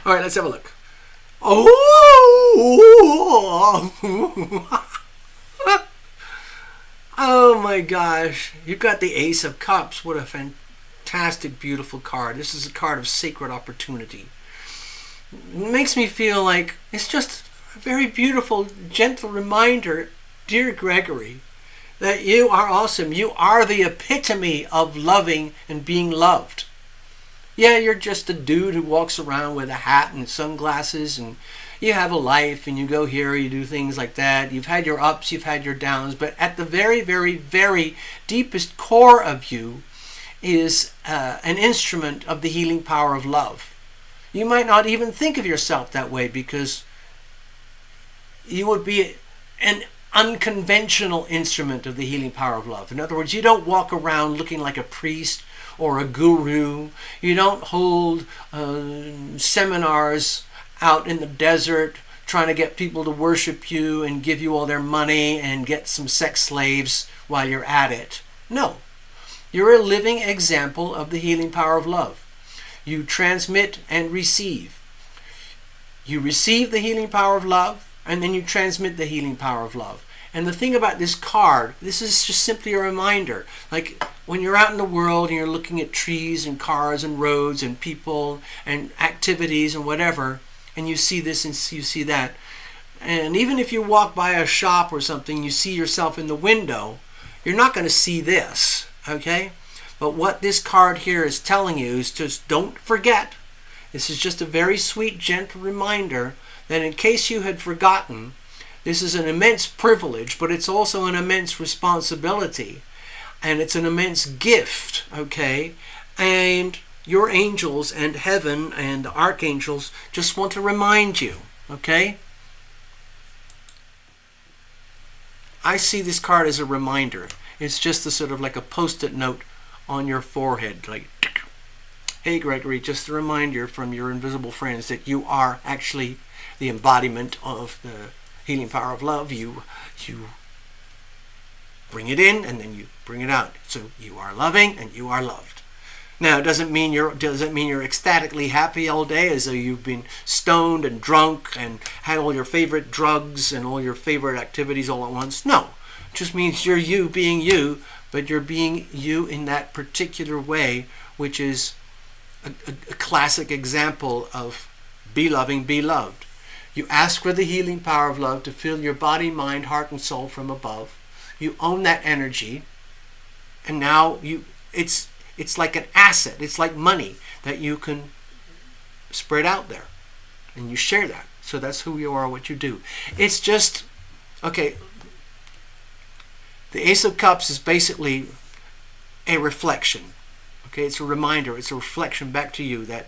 All right, let's have a look. Oh! Oh my gosh. You've got the Ace of Cups. What a fantastic, beautiful card. This is a card of sacred opportunity. It makes me feel like it's just a very beautiful, gentle reminder, dear Gregory, that you are awesome. You are the epitome of loving and being loved. Yeah, you're just a dude who walks around with a hat and sunglasses, and you have a life, and you go here, you do things like that. You've had your ups, you've had your downs, but at the very, very, very deepest core of you is an instrument of the healing power of love. You might not even think of yourself that way because you would be an unconventional instrument of the healing power of love. In other words, you don't walk around looking like a priest or a guru. You don't hold seminars out in the desert trying to get people to worship you and give you all their money and get some sex slaves while you're at it. No. You're a living example of the healing power of love. You transmit and receive. You receive the healing power of love, and then you transmit the healing power of love. And the thing about this card, this is just simply a reminder. Like when you're out in the world and you're looking at trees and cars and roads and people and activities and whatever, and you see this and you see that. And even if you walk by a shop or something, you see yourself in the window, you're not going to see this, okay? But what this card here is telling you is just don't forget. This is just a very sweet, gentle reminder that in case you had forgotten, this is an immense privilege, but it's also an immense responsibility. And it's an immense gift, okay? And your angels and heaven and the archangels just want to remind you, okay? I see this card as a reminder. It's just a sort of like a post-it note on your forehead, like, hey Gregory, just a reminder from your invisible friends that you are actually the embodiment of the healing power of love. You bring it in and then you bring it out. So you are loving and you are loved. Now, it doesn't mean you're ecstatically happy all day as though you've been stoned and drunk and had all your favorite drugs and all your favorite activities all at once. No, it just means you're you being you, but you're being you in that particular way, which is a classic example of be loving, be loved. You ask for the healing power of love to fill your body, mind, heart, and soul from above. You own that energy, and now it's like an asset. It's like money that you can spread out there, and you share that. So that's who you are, what you do. It's just, okay, the Ace of Cups is basically a reflection. Okay, it's a reminder, it's a reflection back to you that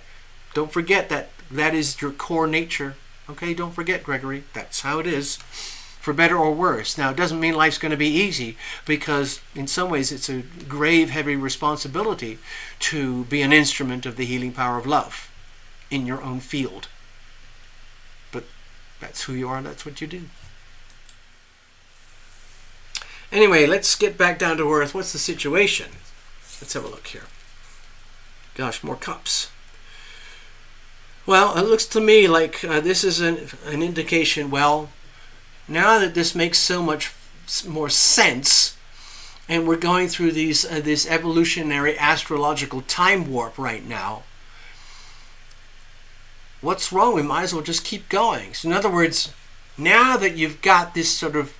don't forget that that is your core nature. Okay, don't forget, Gregory, that's how it is, for better or worse. Now, it doesn't mean life's going to be easy, because in some ways it's a grave, heavy responsibility to be an instrument of the healing power of love in your own field. But that's who you are, that's what you do. Anyway, let's get back down to earth. What's the situation? Let's have a look here. Gosh, more cups. Well, it looks to me like this is an indication, well, now that this makes so much more sense, and we're going through this evolutionary astrological time warp right now, what's wrong? We might as well just keep going. So in other words, now that you've got this sort of,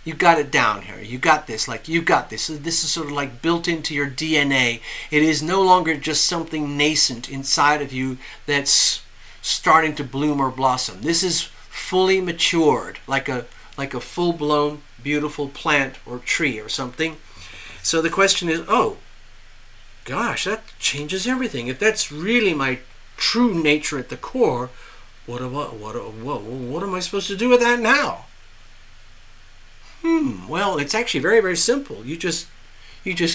you've got it down here, you got this, like you got this. This is sort of like built into your DNA. It is no longer just something nascent inside of you that's starting to bloom or blossom. This is fully matured, like a full-blown, beautiful plant or tree or something. So the question is, oh, gosh, that changes everything. If that's really my true nature at the core, what am I supposed to do with that now? Well, it's actually very, very simple. You just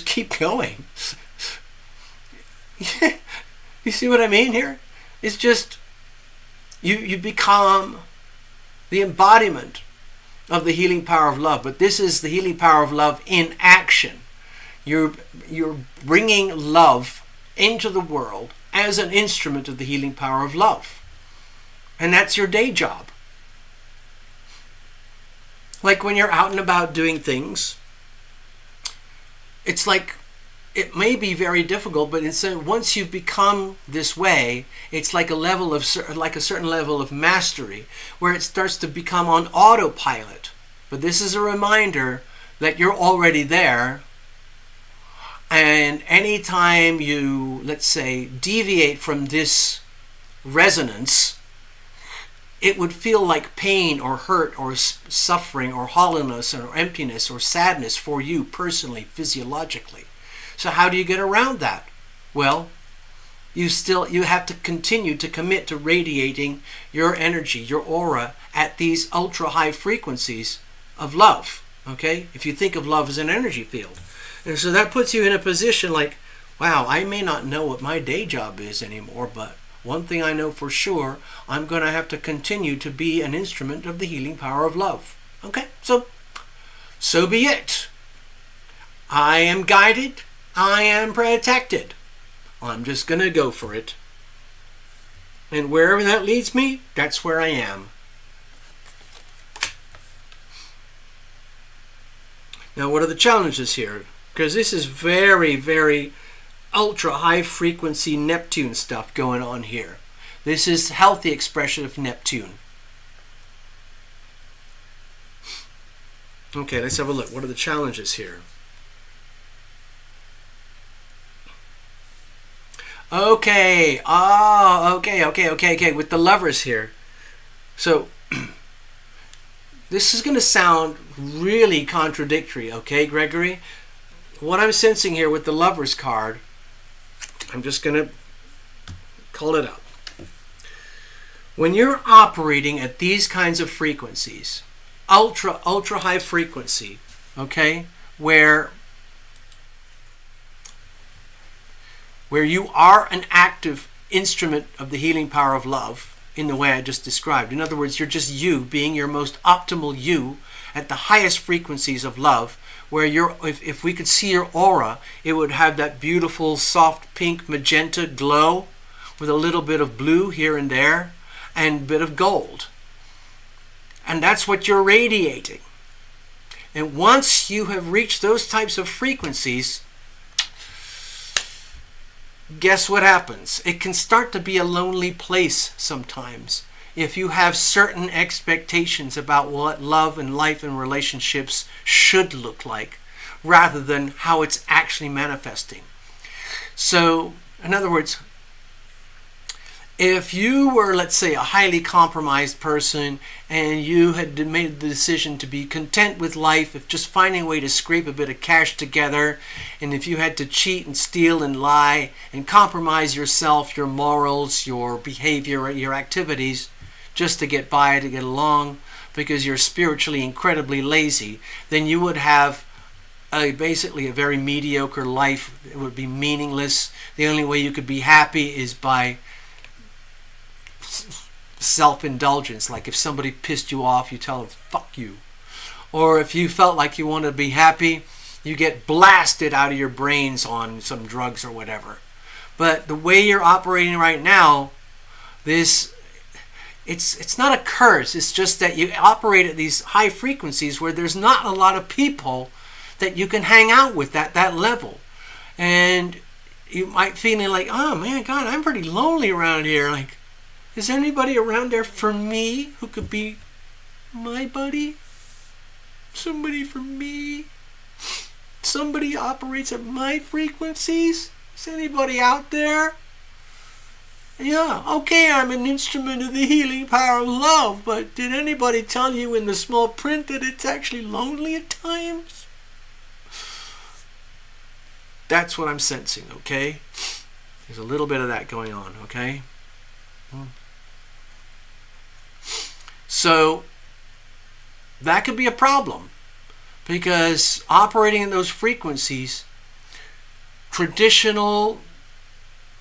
keep going. You see what I mean here? It's just you become the embodiment of the healing power of love, but this is the healing power of love in action. You're bringing love into the world as an instrument of the healing power of love. And that's your day job. Like when you're out and about doing things, it's like, it may be very difficult, but once you've become this way, it's like a certain level of mastery, where it starts to become on autopilot. But this is a reminder that you're already there, and anytime you, let's say, deviate from this resonance, it would feel like pain or hurt or suffering or hollowness or emptiness or sadness for you personally, physiologically. So how do you get around that? Well, you have to continue to commit to radiating your energy, your aura, at these ultra high frequencies of love. Okay? If you think of love as an energy field. And so that puts you in a position like, wow, I may not know what my day job is anymore, but one thing I know for sure, I'm going to have to continue to be an instrument of the healing power of love. Okay? So be it. I am guided. I am protected. I'm just going to go for it. And wherever that leads me, that's where I am. Now, what are the challenges here? Because this is very, very ultra high frequency Neptune stuff going on here. This is healthy expression of Neptune. Okay, let's have a look. What are the challenges here? Okay. Okay. With the Lovers here. So, this is going to sound really contradictory, okay, Gregory? What I'm sensing here with the Lovers card, I'm just going to call it out. When you're operating at these kinds of frequencies, ultra high frequency, okay, where you are an active instrument of the healing power of love in the way I just described. In other words, you're just you being your most optimal you at the highest frequencies of love, where if we could see your aura, it would have that beautiful soft pink magenta glow with a little bit of blue here and there and a bit of gold. And that's what you're radiating. And once you have reached those types of frequencies, guess what happens? It can start to be a lonely place sometimes if you have certain expectations about what love and life and relationships should look like rather than how it's actually manifesting. So, in other words, if you were, let's say, a highly compromised person and you had made the decision to be content with life, if just finding a way to scrape a bit of cash together, and if you had to cheat and steal and lie and compromise yourself, your morals, your behavior, your activities, just to get by, to get along, because you're spiritually incredibly lazy, then you would have basically a very mediocre life. It would be meaningless. The only way you could be happy is by self-indulgence. Like if somebody pissed you off, you tell them, fuck you. Or if you felt like you wanted to be happy, you get blasted out of your brains on some drugs or whatever. But the way you're operating right now, it's not a curse. It's just that you operate at these high frequencies where there's not a lot of people that you can hang out with at that level. And you might feel like, oh man, God, I'm pretty lonely around here. Like, is there anybody around there for me who could be my buddy? Somebody for me? Somebody operates at my frequencies? Is anybody out there? Yeah, okay, I'm an instrument of the healing power of love, but did anybody tell you in the small print that it's actually lonely at times? That's what I'm sensing, okay? There's a little bit of that going on, okay? So, that could be a problem, because operating in those frequencies, traditional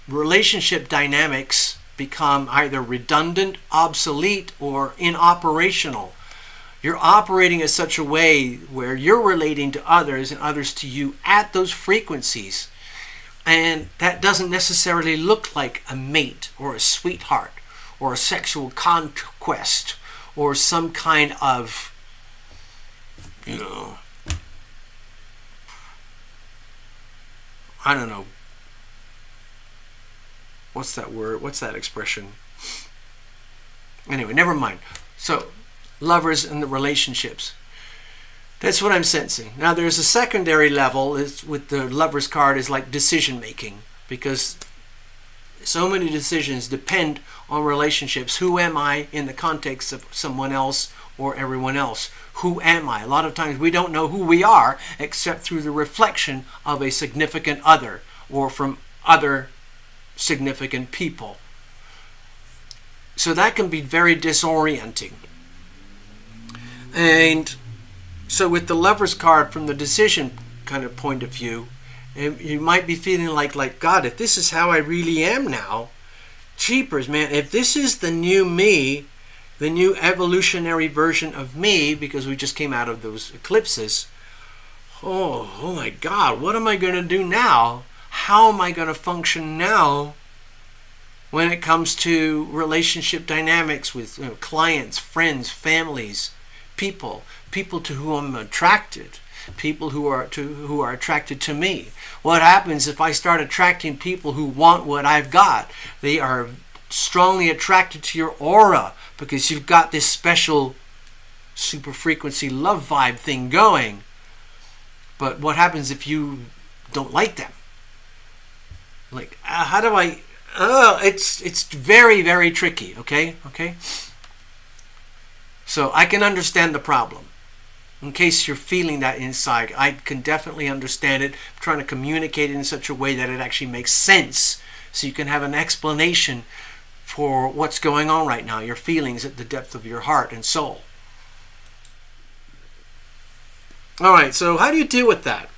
relationship dynamics become either redundant, obsolete, or inoperational. You're operating in such a way where you're relating to others and others to you at those frequencies. And that doesn't necessarily look like a mate or a sweetheart or a sexual conquest or some kind of, I don't know. What's that word? What's that expression? Anyway, never mind. So, lovers and the relationships. That's what I'm sensing. Now, there's a secondary level is with the Lover's card is like decision making, because so many decisions depend on relationships. Who am I in the context of someone else or everyone else? Who am I? A lot of times we don't know who we are except through the reflection of a significant other or from other significant people. So that can be very disorienting. And so with the Lover's card, from the decision kind of point of view, you might be feeling like, God, if this is how I really am now, jeepers, man, if this is the new me, the new evolutionary version of me, because we just came out of those eclipses, oh my God, what am I going to do now? How am I going to function now when it comes to relationship dynamics with clients, friends, families, people to whom I'm attracted, people who are attracted to me? What happens if I start attracting people who want what I've got? They are strongly attracted to your aura because you've got this special super frequency love vibe thing going. But what happens if you don't like them? Like, how do I... it's very, very tricky, okay? So I can understand the problem. In case you're feeling that inside, I can definitely understand it. I'm trying to communicate it in such a way that it actually makes sense, so you can have an explanation for what's going on right now, your feelings at the depth of your heart and soul. All right, so how do you deal with that?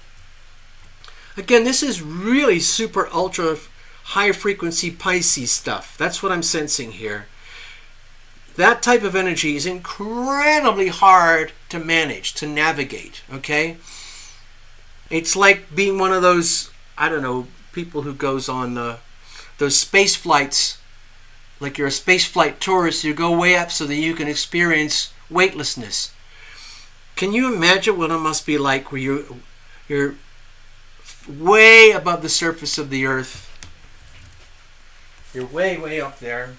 Again, this is really super ultra high frequency Pisces stuff. That's what I'm sensing here. That type of energy is incredibly hard to manage, to navigate, okay? It's like being one of those, I don't know, people who goes on those space flights, like you're a space flight tourist, you go way up so that you can experience weightlessness. Can you imagine what it must be like where you're way above the surface of the earth? You're way, way up there.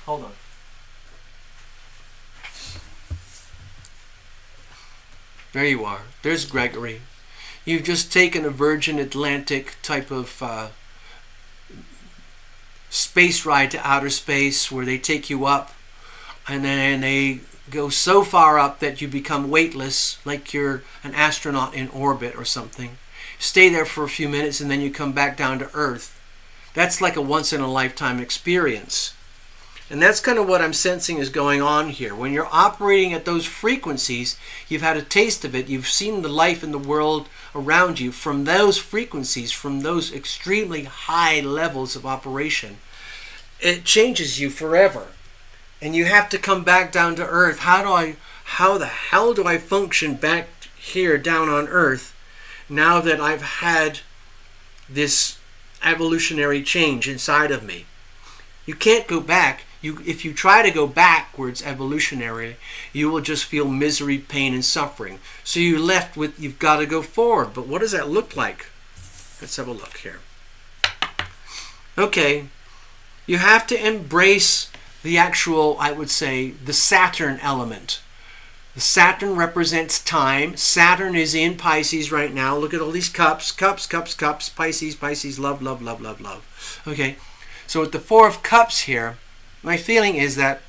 Hold on. There you are. There's Gregory. You've just taken a Virgin Atlantic type of space ride to outer space where they take you up and then they go so far up that you become weightless, like you're an astronaut in orbit or something. Stay there for a few minutes and then you come back down to Earth. That's like a once-in-a-lifetime experience. And that's kind of what I'm sensing is going on here. When you're operating at those frequencies, you've had a taste of it. You've seen the life in the world around you from those frequencies, from those extremely high levels of operation. It changes you forever. And you have to come back down to Earth. How the hell do I function back here down on Earth now that I've had this evolutionary change inside of me? You can't go back. If you try to go backwards evolutionarily, you will just feel misery, pain, and suffering. So you're left with, you've got to go forward. But what does that look like? Let's have a look here. Okay, you have to embrace the actual, I would say, the Saturn element. The Saturn represents time. Saturn is in Pisces right now. Look at all these cups, cups, Pisces, love, love, love, love, love. Okay, so with the Four of Cups here, my feeling is that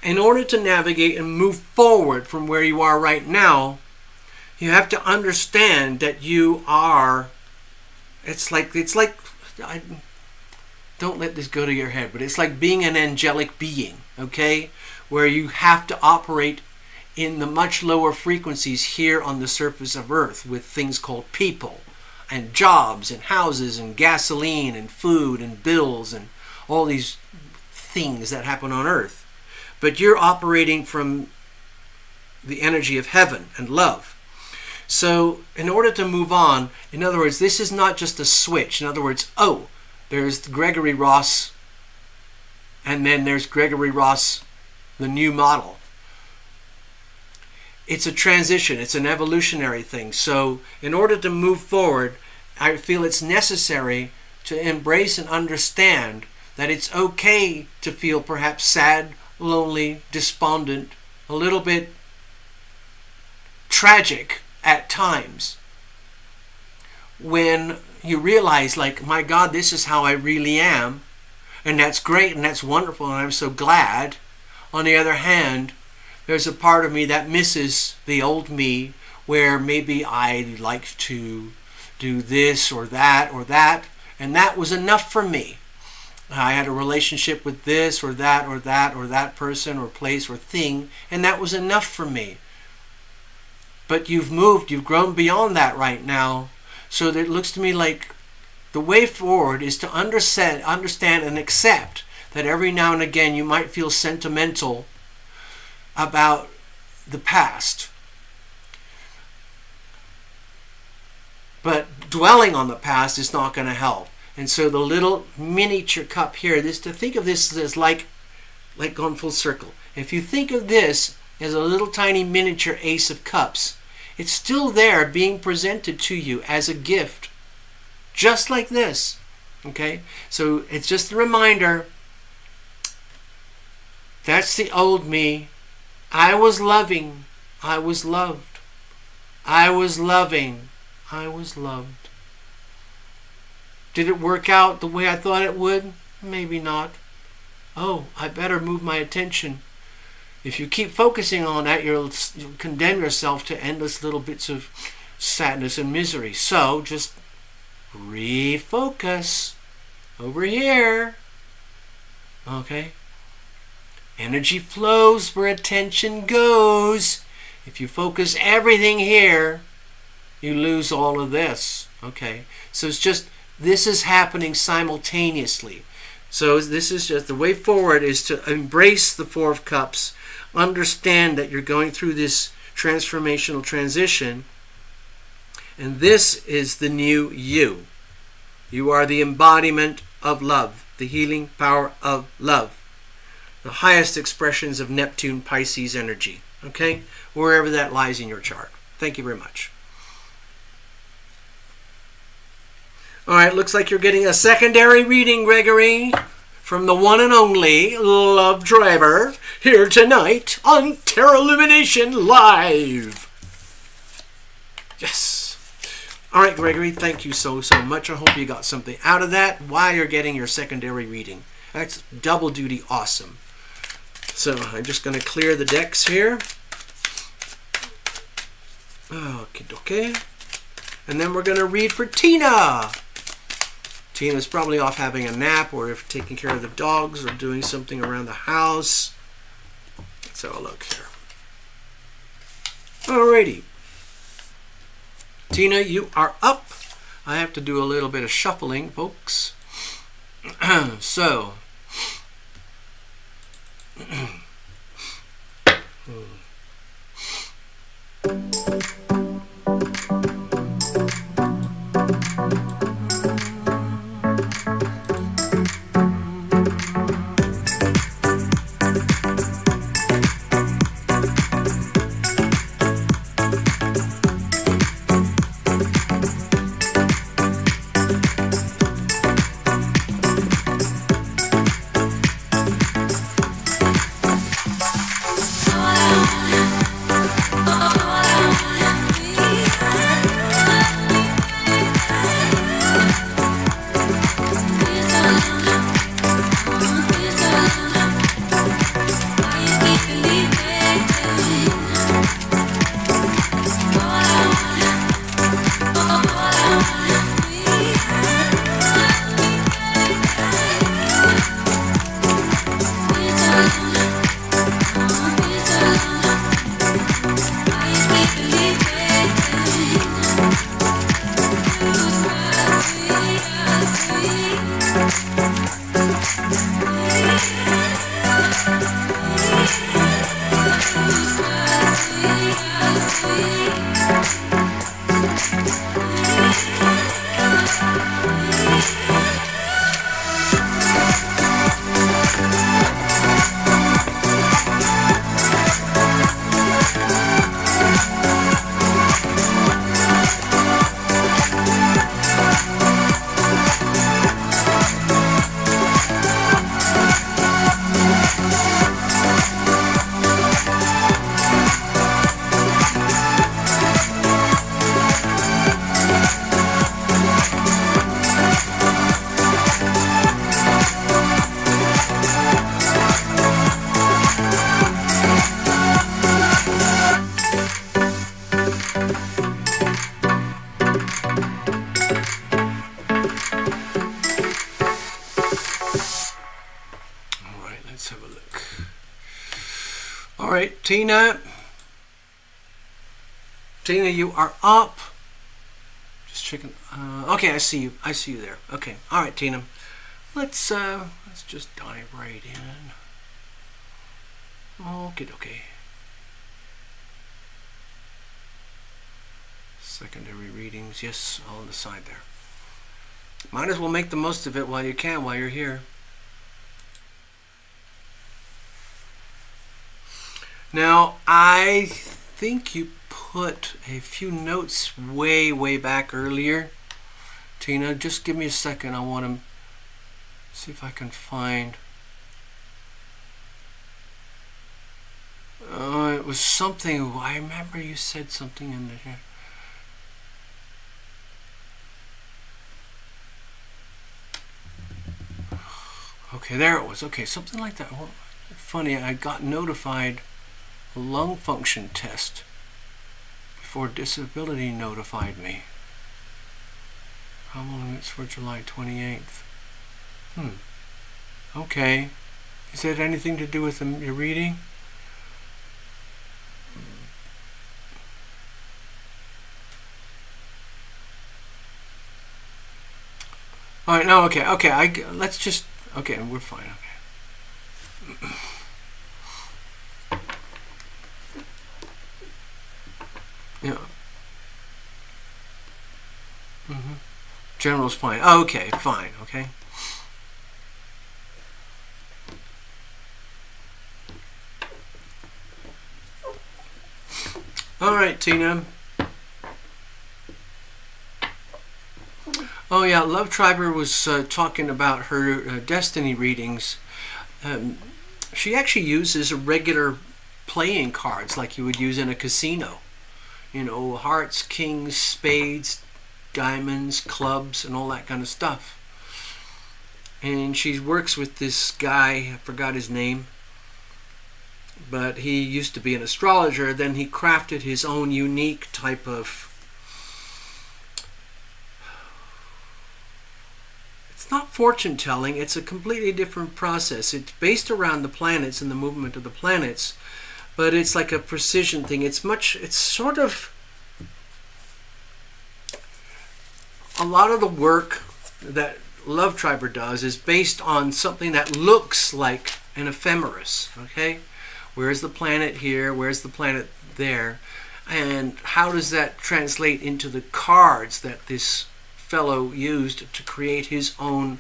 in order to navigate and move forward from where you are right now, you have to understand that you are, don't let this go to your head, but it's like being an angelic being, okay? Where you have to operate in the much lower frequencies here on the surface of Earth with things called people and jobs and houses and gasoline and food and bills and all these things that happen on Earth. But you're operating from the energy of heaven and love. So in order to move on, in other words, this is not just a switch. In other words, oh, there's Gregory Ross, and then there's Gregory Ross, the new model. It's a transition. It's an evolutionary thing. So in order to move forward, I feel it's necessary to embrace and understand that it's okay to feel perhaps sad, lonely, despondent, a little bit tragic at times, when you realize, like, my God, this is how I really am, and that's great and that's wonderful and I'm so glad. On the other hand, there's a part of me that misses the old me, where maybe I like to do this or that, and that was enough for me. I had a relationship with this or that or that or that person or place or thing, and that was enough for me. But you've moved, you've grown beyond that right now. So that it looks to me like the way forward is to understand and accept that every now and again you might feel sentimental about the past. But dwelling on the past is not going to help. And so the little miniature cup here, this, to think of this as like going full circle. If you think of this as a little tiny miniature ace of cups, it's still there being presented to you as a gift, just like this. Okay, so it's just a reminder. That's the old me. I was loving, I was loved, I was loving, I was loved. Did it work out the way I thought it would? Maybe not. Oh, I better move my attention. If you keep focusing on that, you'll condemn yourself to endless little bits of sadness and misery. So just refocus over here. Okay? Energy flows where attention goes. If you focus everything here, you lose all of this. Okay? So it's just, this is happening simultaneously. So this is just the way forward, is to embrace the Four of Cups. Understand that you're going through this transformational transition, and this is the new you. You are the embodiment of love, the healing power of love, the highest expressions of Neptune Pisces energy, okay? Wherever that lies in your chart. Thank you very much. All right, looks like you're getting a secondary reading, Gregory, from the one and only Love Driver, here tonight on TarotLumination Live. Yes. All right, Gregory, thank you so much. I hope you got something out of that while you're getting your secondary reading. That's double duty awesome. So I'm just going to clear the decks here. Okay. And then we're going to read for Tina. Tina's probably off having a nap, or if taking care of the dogs, or doing something around the house. Let's have a look here. Alrighty. Tina, you are up. I have to do a little bit of shuffling, folks. So. All right, Tina. Tina, you are up. Just checking. Okay, I see you. I see you there. Okay. All right, Tina. Let's just dive right in. Okay. Secondary readings. Yes, all on the side there. Might as well make the most of it while you can, while you're here. Now, I think you put a few notes way back earlier. Tina, just give me a second. I want to see if I can find. It was something. I remember you said something in there. Okay, there it was. Okay, something like that. Well, funny, I got notified a lung function test before disability notified me. How long it's for July 28th? Okay. Is that anything to do with your reading? All right, no, okay. Let's just, okay, we're fine, okay. Yeah. General's fine. Oh, okay, fine, okay. All right, Tina. Oh yeah, Love Triber was talking about her destiny readings. She actually uses regular playing cards like you would use in a casino. You know, hearts, kings, spades, diamonds, clubs, and all that kind of stuff. And she works with this guy, I forgot his name, but he used to be an astrologer. Then he crafted his own unique type of, it's not fortune telling, it's a completely different process. It's based around the planets and the movement of the planets, but it's like a precision thing. It's sort of, a lot of the work that Love Triber does is based on something that looks like an ephemeris, okay? Where's the planet here? Where's the planet there? And how does that translate into the cards that this fellow used to create his own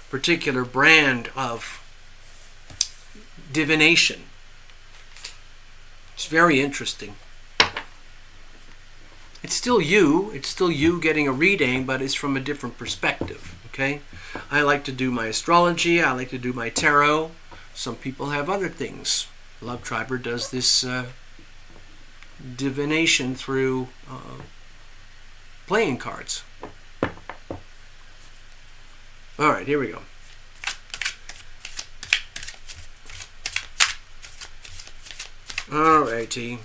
particular brand of divination? It's very interesting. It's still you getting a reading, but it's from a different perspective, okay? I like to do my astrology, I like to do my tarot. Some people have other things. Love Triber does this divination through playing cards. All right, here we go. All righty.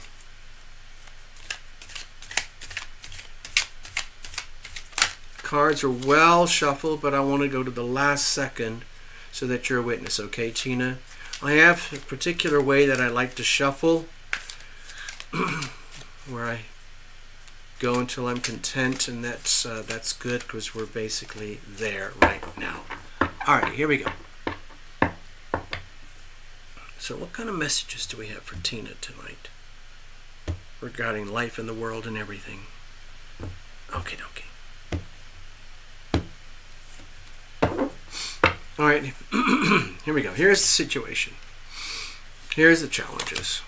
Cards are well shuffled, but I want to go to the last second so that you're a witness, okay, Tina? I have a particular way that I like to shuffle where I go until I'm content, and that's good because we're basically there right now. All right, here we go. So what kind of messages do we have for Tina tonight regarding life in the world and everything? Okay. All right, here we go. Here's the situation. Here's the challenges.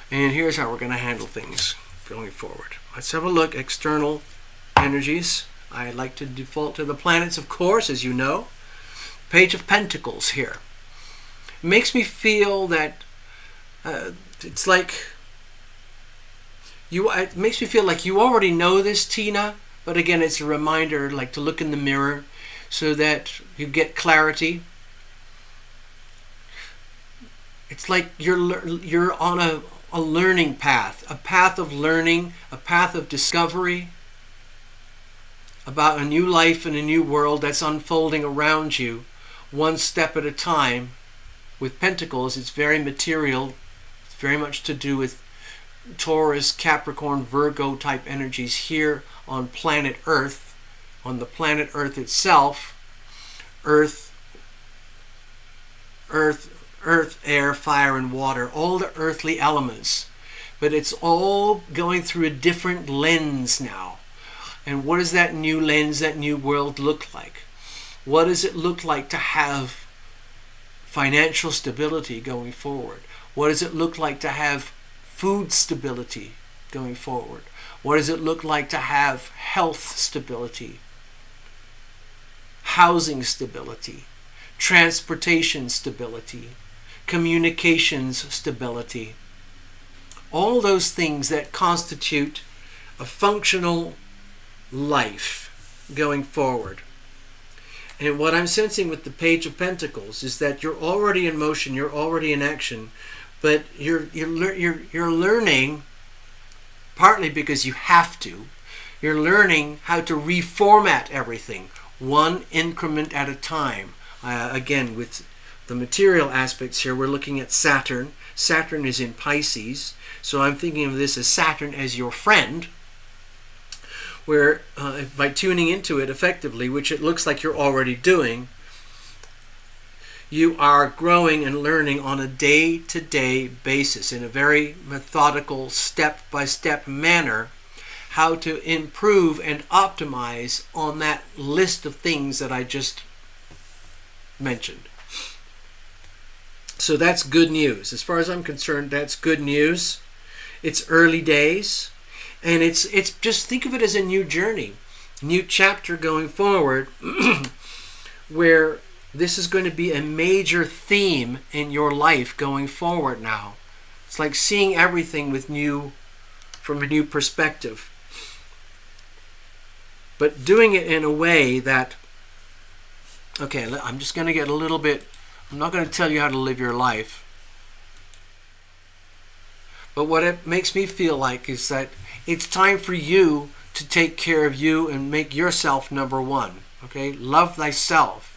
And here's how we're going to handle things going forward. Let's have a look. External energies. I like to default to the planets, of course, as you know. Page of Pentacles here. It makes me feel that it's like it makes me feel like you already know this, Tina, but again, it's a reminder, like, to look in the mirror so that you get clarity. It's like you're on a learning path, a path of learning, a path of discovery about a new life and a new world that's unfolding around you, one step at a time. With Pentacles, it's very material, it's very much to do with Taurus, Capricorn, Virgo type energies here on planet Earth, on the planet Earth itself. Earth, air, fire, and water, all the earthly elements. But it's all going through a different lens now. And what does that new lens, that new world look like? What does it look like to have financial stability going forward? What does it look like to have food stability going forward? What does it look like to have health stability, housing stability, transportation stability, communications stability? All those things that constitute a functional life going forward. And what I'm sensing with the Page of Pentacles is that you're already in motion, you're already in action, but you're learning, partly because you have to, you're learning how to reformat everything, one increment at a time. Again, with the material aspects here, we're looking at Saturn. Saturn is in Pisces, so I'm thinking of this as Saturn as your friend, where by tuning into it effectively, which it looks like you're already doing, you are growing and learning on a day-to-day basis in a very methodical, step-by-step manner how to improve and optimize on that list of things that I just mentioned. So that's good news. As far as I'm concerned, that's good news. It's early days. And it's just think of it as a new journey, new chapter going forward, where this is going to be a major theme in your life going forward now. It's like seeing everything from a new perspective. But doing it in a way that, okay, I'm just going to get a little bit, I'm not going to tell you how to live your life. But what it makes me feel like is that it's time for you to take care of you and make yourself number one. Okay? Love thyself.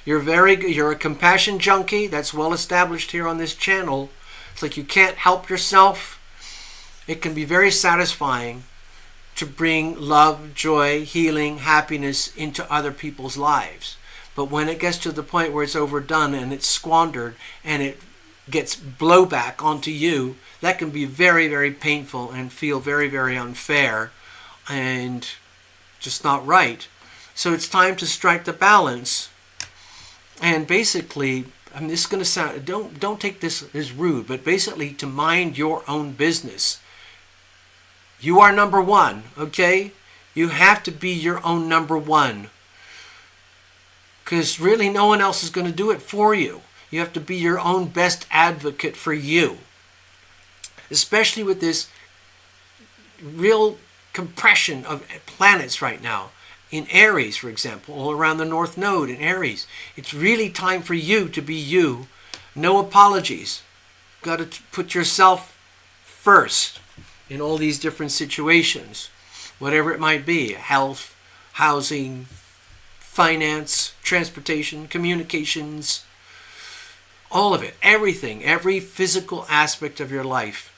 You're a compassion junkie. That's well established here on this channel. It's like you can't help yourself. It can be very satisfying to bring love, joy, healing, happiness into other people's lives. But when it gets to the point where it's overdone and it's squandered and it gets blowback onto you, that can be very, very painful and feel very, very unfair and just not right. So it's time to strike the balance. And basically, I mean, this is going to sound, don't take this as rude, but basically to mind your own business. You are number one, okay? You have to be your own number one. Because really no one else is going to do it for you. You have to be your own best advocate for you. Especially with this real compression of planets right now. In Aries, for example, all around the North Node in Aries. It's really time for you to be you. No apologies. Got to put yourself first in all these different situations. Whatever it might be. Health, housing, finance, transportation, communications. All of it. Everything. Every physical aspect of your life.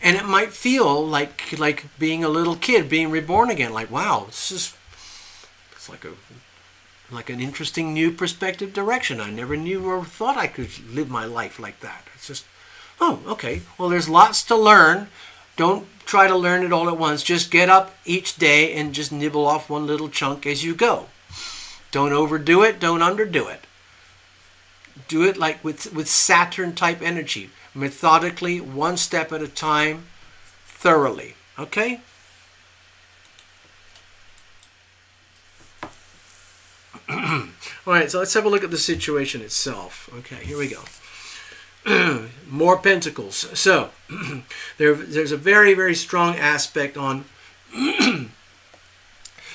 And it might feel like being a little kid, being reborn again. Like, wow, it's like an interesting new perspective direction. I never knew or thought I could live my life like that. It's just, oh, okay. Well, there's lots to learn. Don't try to learn it all at once. Just get up each day and just nibble off one little chunk as you go. Don't overdo it. Don't underdo it. Do it like with Saturn type energy. Methodically, one step at a time, thoroughly. Okay? All right, so let's have a look at the situation itself. Okay, here we go. More pentacles. So, there's a very, very strong aspect on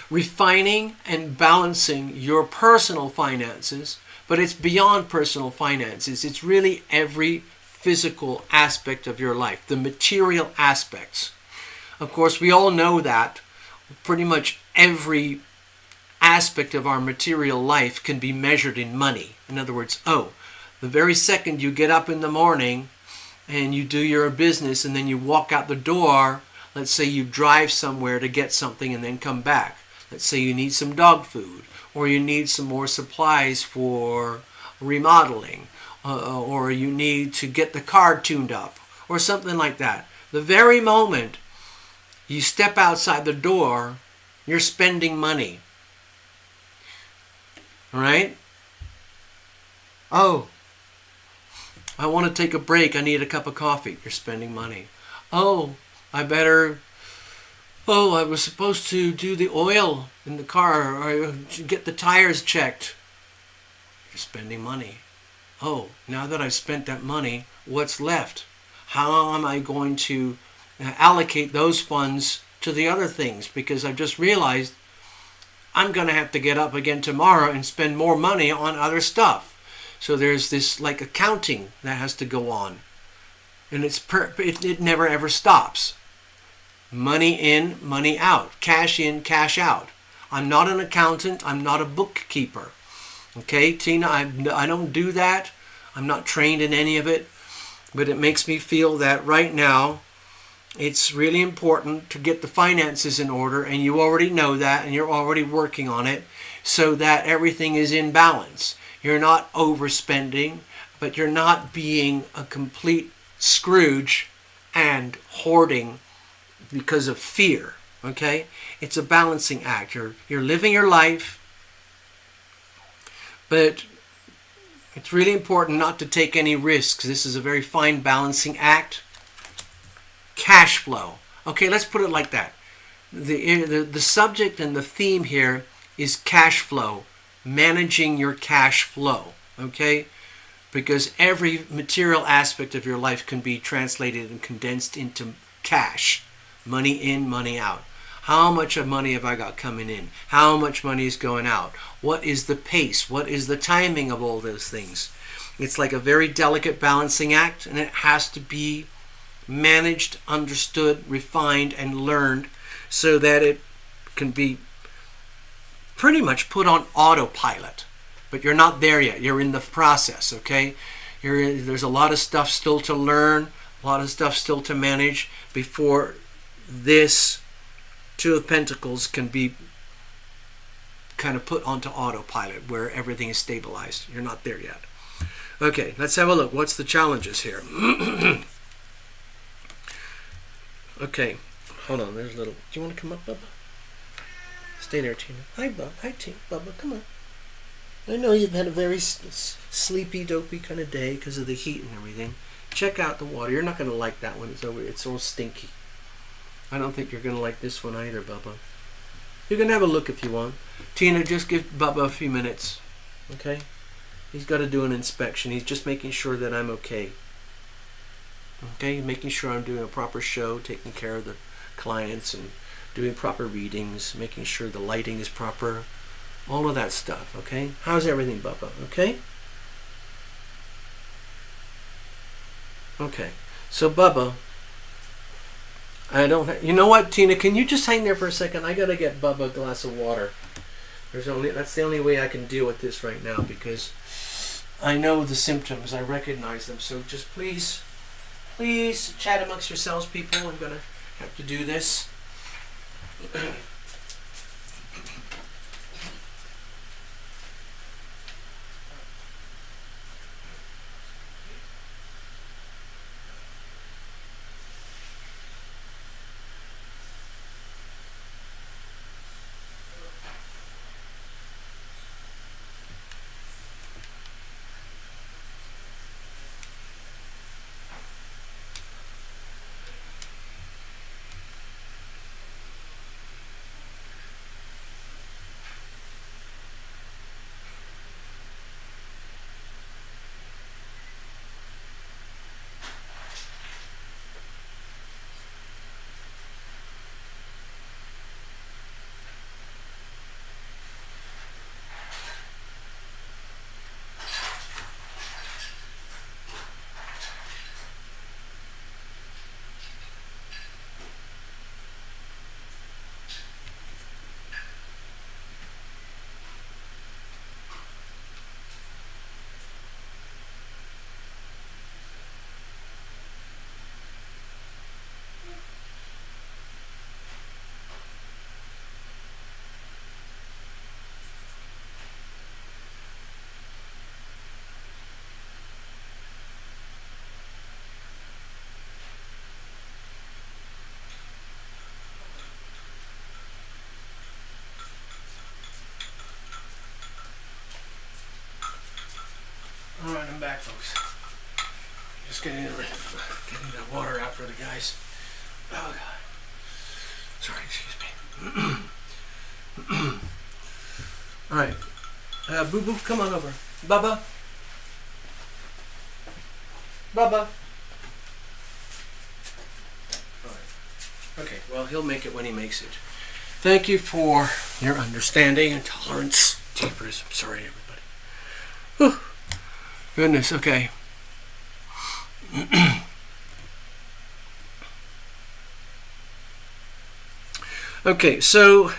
refining and balancing your personal finances, but it's beyond personal finances. It's really every physical aspect of your life, the material aspects. Of course, we all know that pretty much every aspect of our material life can be measured in money. In other words, the very second you get up in the morning, and you do your business, and then you walk out the door. Let's say you drive somewhere to get something and then come back. Let's say you need some dog food, or you need some more supplies for remodeling, or you need to get the car tuned up, or something like that. The very moment you step outside the door, you're spending money. All right? Oh, I want to take a break. I need a cup of coffee. You're spending money. Oh, I was supposed to do the oil in the car, or get the tires checked. You're spending money. Oh, now that I've spent that money, what's left? How am I going to allocate those funds to the other things? Because I've just realized I'm going to have to get up again tomorrow and spend more money on other stuff. So there's this like accounting that has to go on. And it never ever stops. Money in, money out. Cash in, cash out. I'm not an accountant. I'm not a bookkeeper. Okay, Tina, I don't do that. I'm not trained in any of it. But it makes me feel that right now it's really important to get the finances in order, and you already know that, and you're already working on it, so that everything is in balance. You're not overspending, but you're not being a complete Scrooge and hoarding because of fear. Okay? It's a balancing act. You're living your life, but it's really important not to take any risks. This is a very fine balancing act. Cash flow. Okay, let's put it like that. The subject and the theme here is cash flow. Managing your cash flow. Okay? Because every material aspect of your life can be translated and condensed into cash. Money in, money out. How much of money have I got coming in? How much money is going out? What is the pace? What is the timing of all those things? It's like a very delicate balancing act, and it has to be managed, understood, refined, and learned so that it can be pretty much put on autopilot. But you're not there yet. You're in the process, okay? There's a lot of stuff still to learn, a lot of stuff still to manage before this Two of Pentacles can be kind of put onto autopilot where everything is stabilized. You're not there yet. Okay, let's have a look. What's the challenges here? Okay, hold on. There's a little... Do you want to come up, Bubba? Stay there, Tina. Hi, Bubba. Hi, Tina. Bubba, come on. I know you've had a very sleepy, dopey kind of day because of the heat and everything. Check out the water. You're not going to like that one. It's all stinky. I don't think you're going to like this one either, Bubba. You can have a look if you want. Tina, just give Bubba a few minutes. Okay? He's got to do an inspection. He's just making sure that I'm okay. Okay? Making sure I'm doing a proper show, taking care of the clients and doing proper readings, making sure the lighting is proper. All of that stuff, okay? How's everything, Bubba? Okay? Okay. So, Bubba, you know what, Tina? Can you just hang there for a second? I gotta get Bubba a glass of water. That's the only way I can deal with this right now because I know the symptoms. I recognize them. So just please chat amongst yourselves, people. I'm gonna have to do this. back, folks. Just getting the water out for the guys. Oh, God. Sorry, excuse me. All right. Boo Boo, come on over. Bubba. Bubba. All right. Okay, well, he'll make it when he makes it. Thank you for your understanding and tolerance. Jeepers. I'm sorry, everybody. Whew. Goodness, okay. Okay, so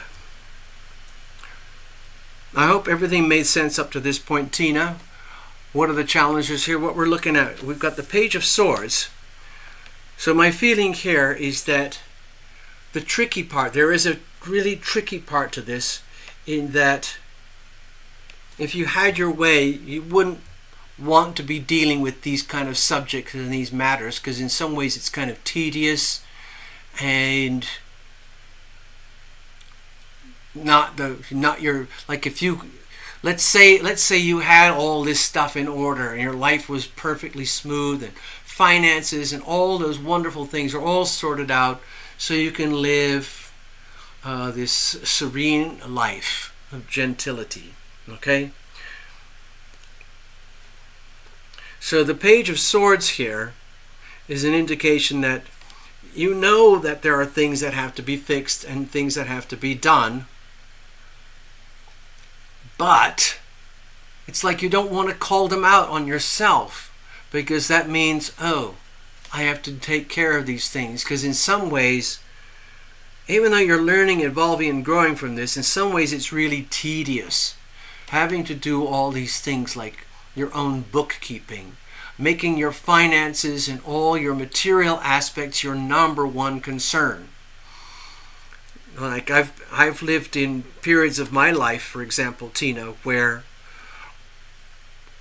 I hope everything made sense up to this point, Tina. What are the challenges here? What we're looking at, we've got the Page of Swords. So my feeling here is that the tricky part, there is a really tricky part to this, in that if you had your way, you wouldn't want to be dealing with these kind of subjects and these matters, because in some ways it's kind of tedious and not your, like, if you, let's say you had all this stuff in order and your life was perfectly smooth and finances and all those wonderful things are all sorted out, so you can live this serene life of gentility. Okay? So the Page of Swords here is an indication that you know that there are things that have to be fixed and things that have to be done, but it's like you don't want to call them out on yourself, because that means, oh, I have to take care of these things. Because in some ways, even though you're learning, evolving, and growing from this, in some ways it's really tedious. Having to do all these things like your own bookkeeping, making your finances and all your material aspects your number one concern. Like I've lived in periods of my life, for example, Tina, where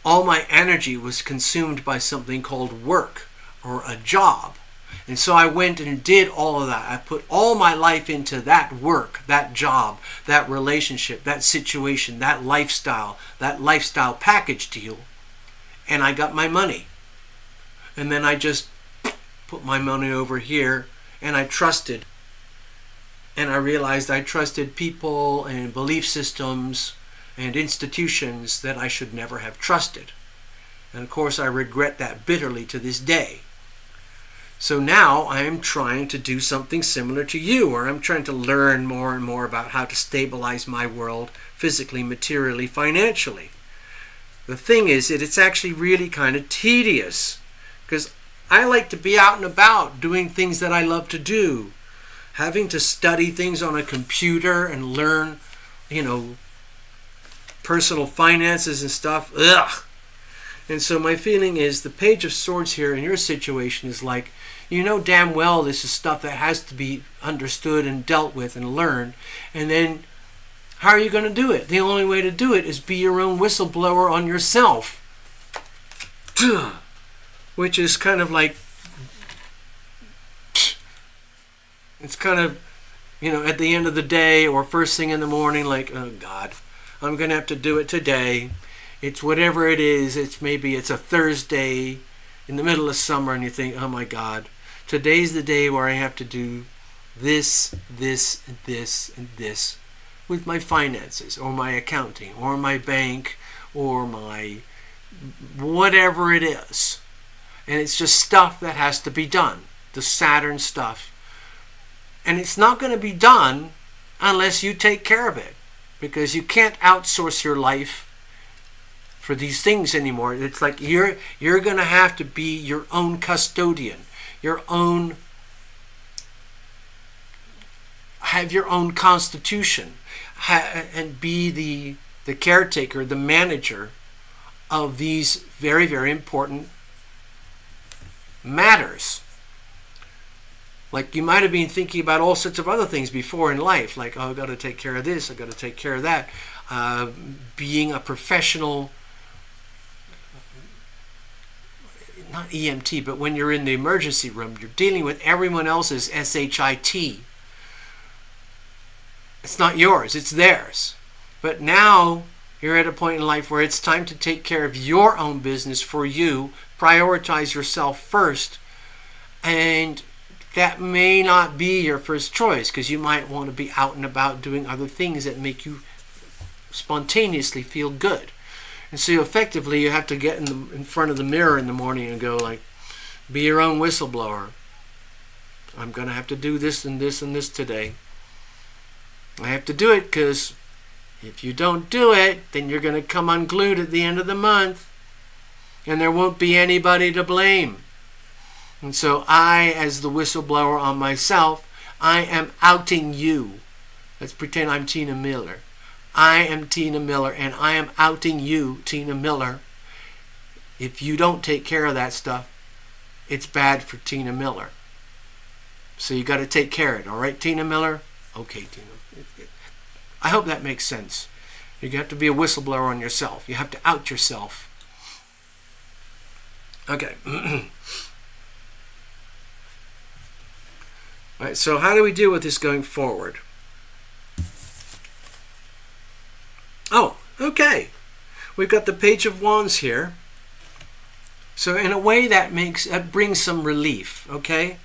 all my energy was consumed by something called work or a job. And so I went and did all of that. I put all my life into that work, that job, that relationship, that situation, that lifestyle package deal. And I got my money. And then I just put my money over here, and I trusted. And I realized I trusted people and belief systems and institutions that I should never have trusted. And of course I regret that bitterly to this day. So now I am trying to do something similar to you, or I'm trying to learn more and more about how to stabilize my world physically, materially, financially. The thing is that it's actually really kind of tedious, because I like to be out and about doing things that I love to do. Having to study things on a computer and learn, personal finances and stuff, ugh. And so my feeling is the Page of Swords here in your situation is like, you know damn well this is stuff that has to be understood and dealt with and learned. And then how are you going to do it? The only way to do it is be your own whistleblower on yourself. Which is kind of like, it's kind of, at the end of the day or first thing in the morning, like, oh God, I'm going to have to do it today. It's whatever it is. Maybe it's a Thursday in the middle of summer, and you think, oh my God, today's the day where I have to do this, this, and this, and this with my finances, or my accounting, or my bank, or my whatever it is. And it's just stuff that has to be done, the Saturn stuff. And it's not going to be done unless you take care of it, because you can't outsource your life for these things anymore. It's like you're going to have to be your own custodian, have your own constitution, and be the caretaker, the manager of these very, very important matters. Like you might have been thinking about all sorts of other things before in life, like, oh, I've got to take care of this, I've got to take care of that. Being a professional, not EMT, but when you're in the emergency room, you're dealing with everyone else's SHIT. It's not yours, it's theirs. But now You're at a point in life where it's time to take care of your own business for you. Prioritize yourself first. And that may not be your first choice, because you might want to be out and about doing other things that make you spontaneously feel good. And so effectively you have to get in front of the mirror in the morning and go like, be your own whistleblower. I'm going to have to do this and this and this today. I have to do it because if you don't do it, then you're going to come unglued at the end of the month and there won't be anybody to blame. And so I, as the whistleblower on myself, I am outing you. Let's pretend I'm Tina Miller. I am Tina Miller, and I am outing you, Tina Miller. If you don't take care of that stuff, it's bad for Tina Miller. So you got to take care of it. All right, Tina Miller? Okay, Tina. I hope that makes sense. You have to be a whistleblower on yourself. You have to out yourself. Okay. All right, so how do we deal with this going forward? Oh, okay. We've got the Page of Wands here. So in a way that brings some relief, okay?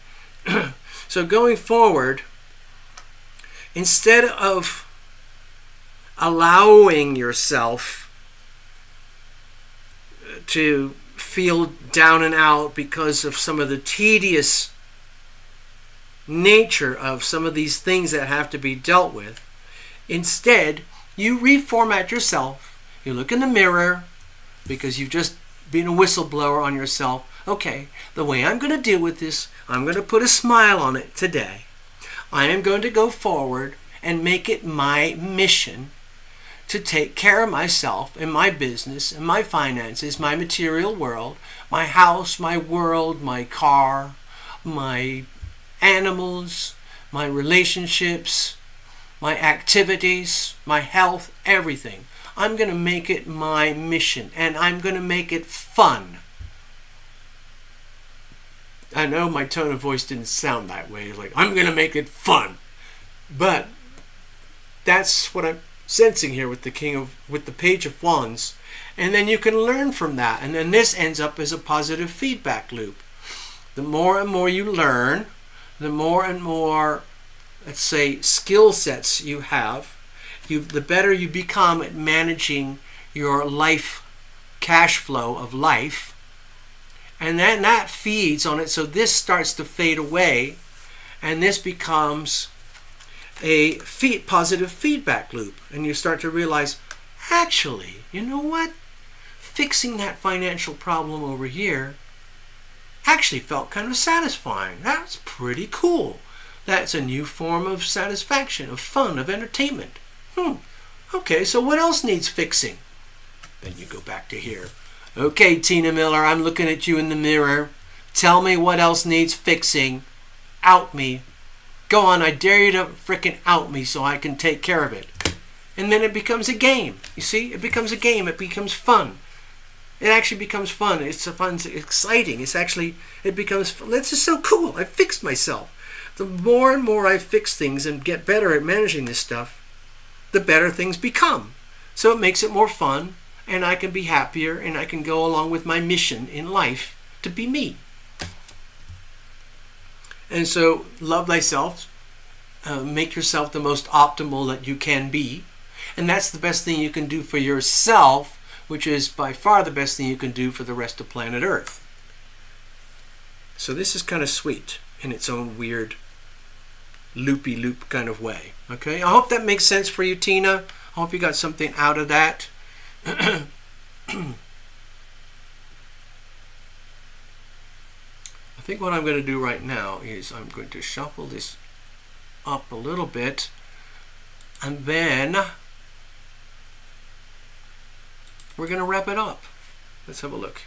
So going forward, instead of allowing yourself to feel down and out because of some of the tedious nature of some of these things that have to be dealt with, instead, you reformat yourself. You look in the mirror because you've just been a whistleblower on yourself. Okay, the way I'm going to deal with this, I'm going to put a smile on it today. I am going to go forward and make it my mission to take care of myself and my business and my finances, my material world, my house, my world, my car, my animals, my relationships, my activities, my health, everything. I'm going to make it my mission, and I'm going to make it fun. I know my tone of voice didn't sound that way, like, I'm going to make it fun. But that's what I'm sensing here with the Page of Wands. And then you can learn from that. And then this ends up as a positive feedback loop. The more and more you learn, the more and more, let's say, skill sets you have, the better you become at managing your life, cash flow of life. And then that feeds on it. So this starts to fade away, and this becomes a positive feedback loop. And you start to realize, actually, you know what? Fixing that financial problem over here actually felt kind of satisfying. That's pretty cool. That's a new form of satisfaction, of fun, of entertainment. Okay, so what else needs fixing? Then you go back to here. Okay, Tina Miller, I'm looking at you in the mirror. Tell me what else needs fixing. Out me. Go on, I dare you to frickin' out me so I can take care of it. And then it becomes a game. You see? It becomes a game. It becomes fun. It actually becomes fun. It's fun. It's exciting. It becomes fun. This is so cool. I fixed myself. The more and more I fix things and get better at managing this stuff, the better things become. So it makes it more fun, and I can be happier, and I can go along with my mission in life to be me. And so love thyself. Make yourself the most optimal that you can be. And that's the best thing you can do for yourself, which is by far the best thing you can do for the rest of planet Earth. So this is kind of sweet in its own weird loopy-loop kind of way. Okay, I hope that makes sense for you, Tina. I hope you got something out of that. I think what I'm going to do right now is I'm going to shuffle this up a little bit, and then we're going to wrap it up. Let's have a look.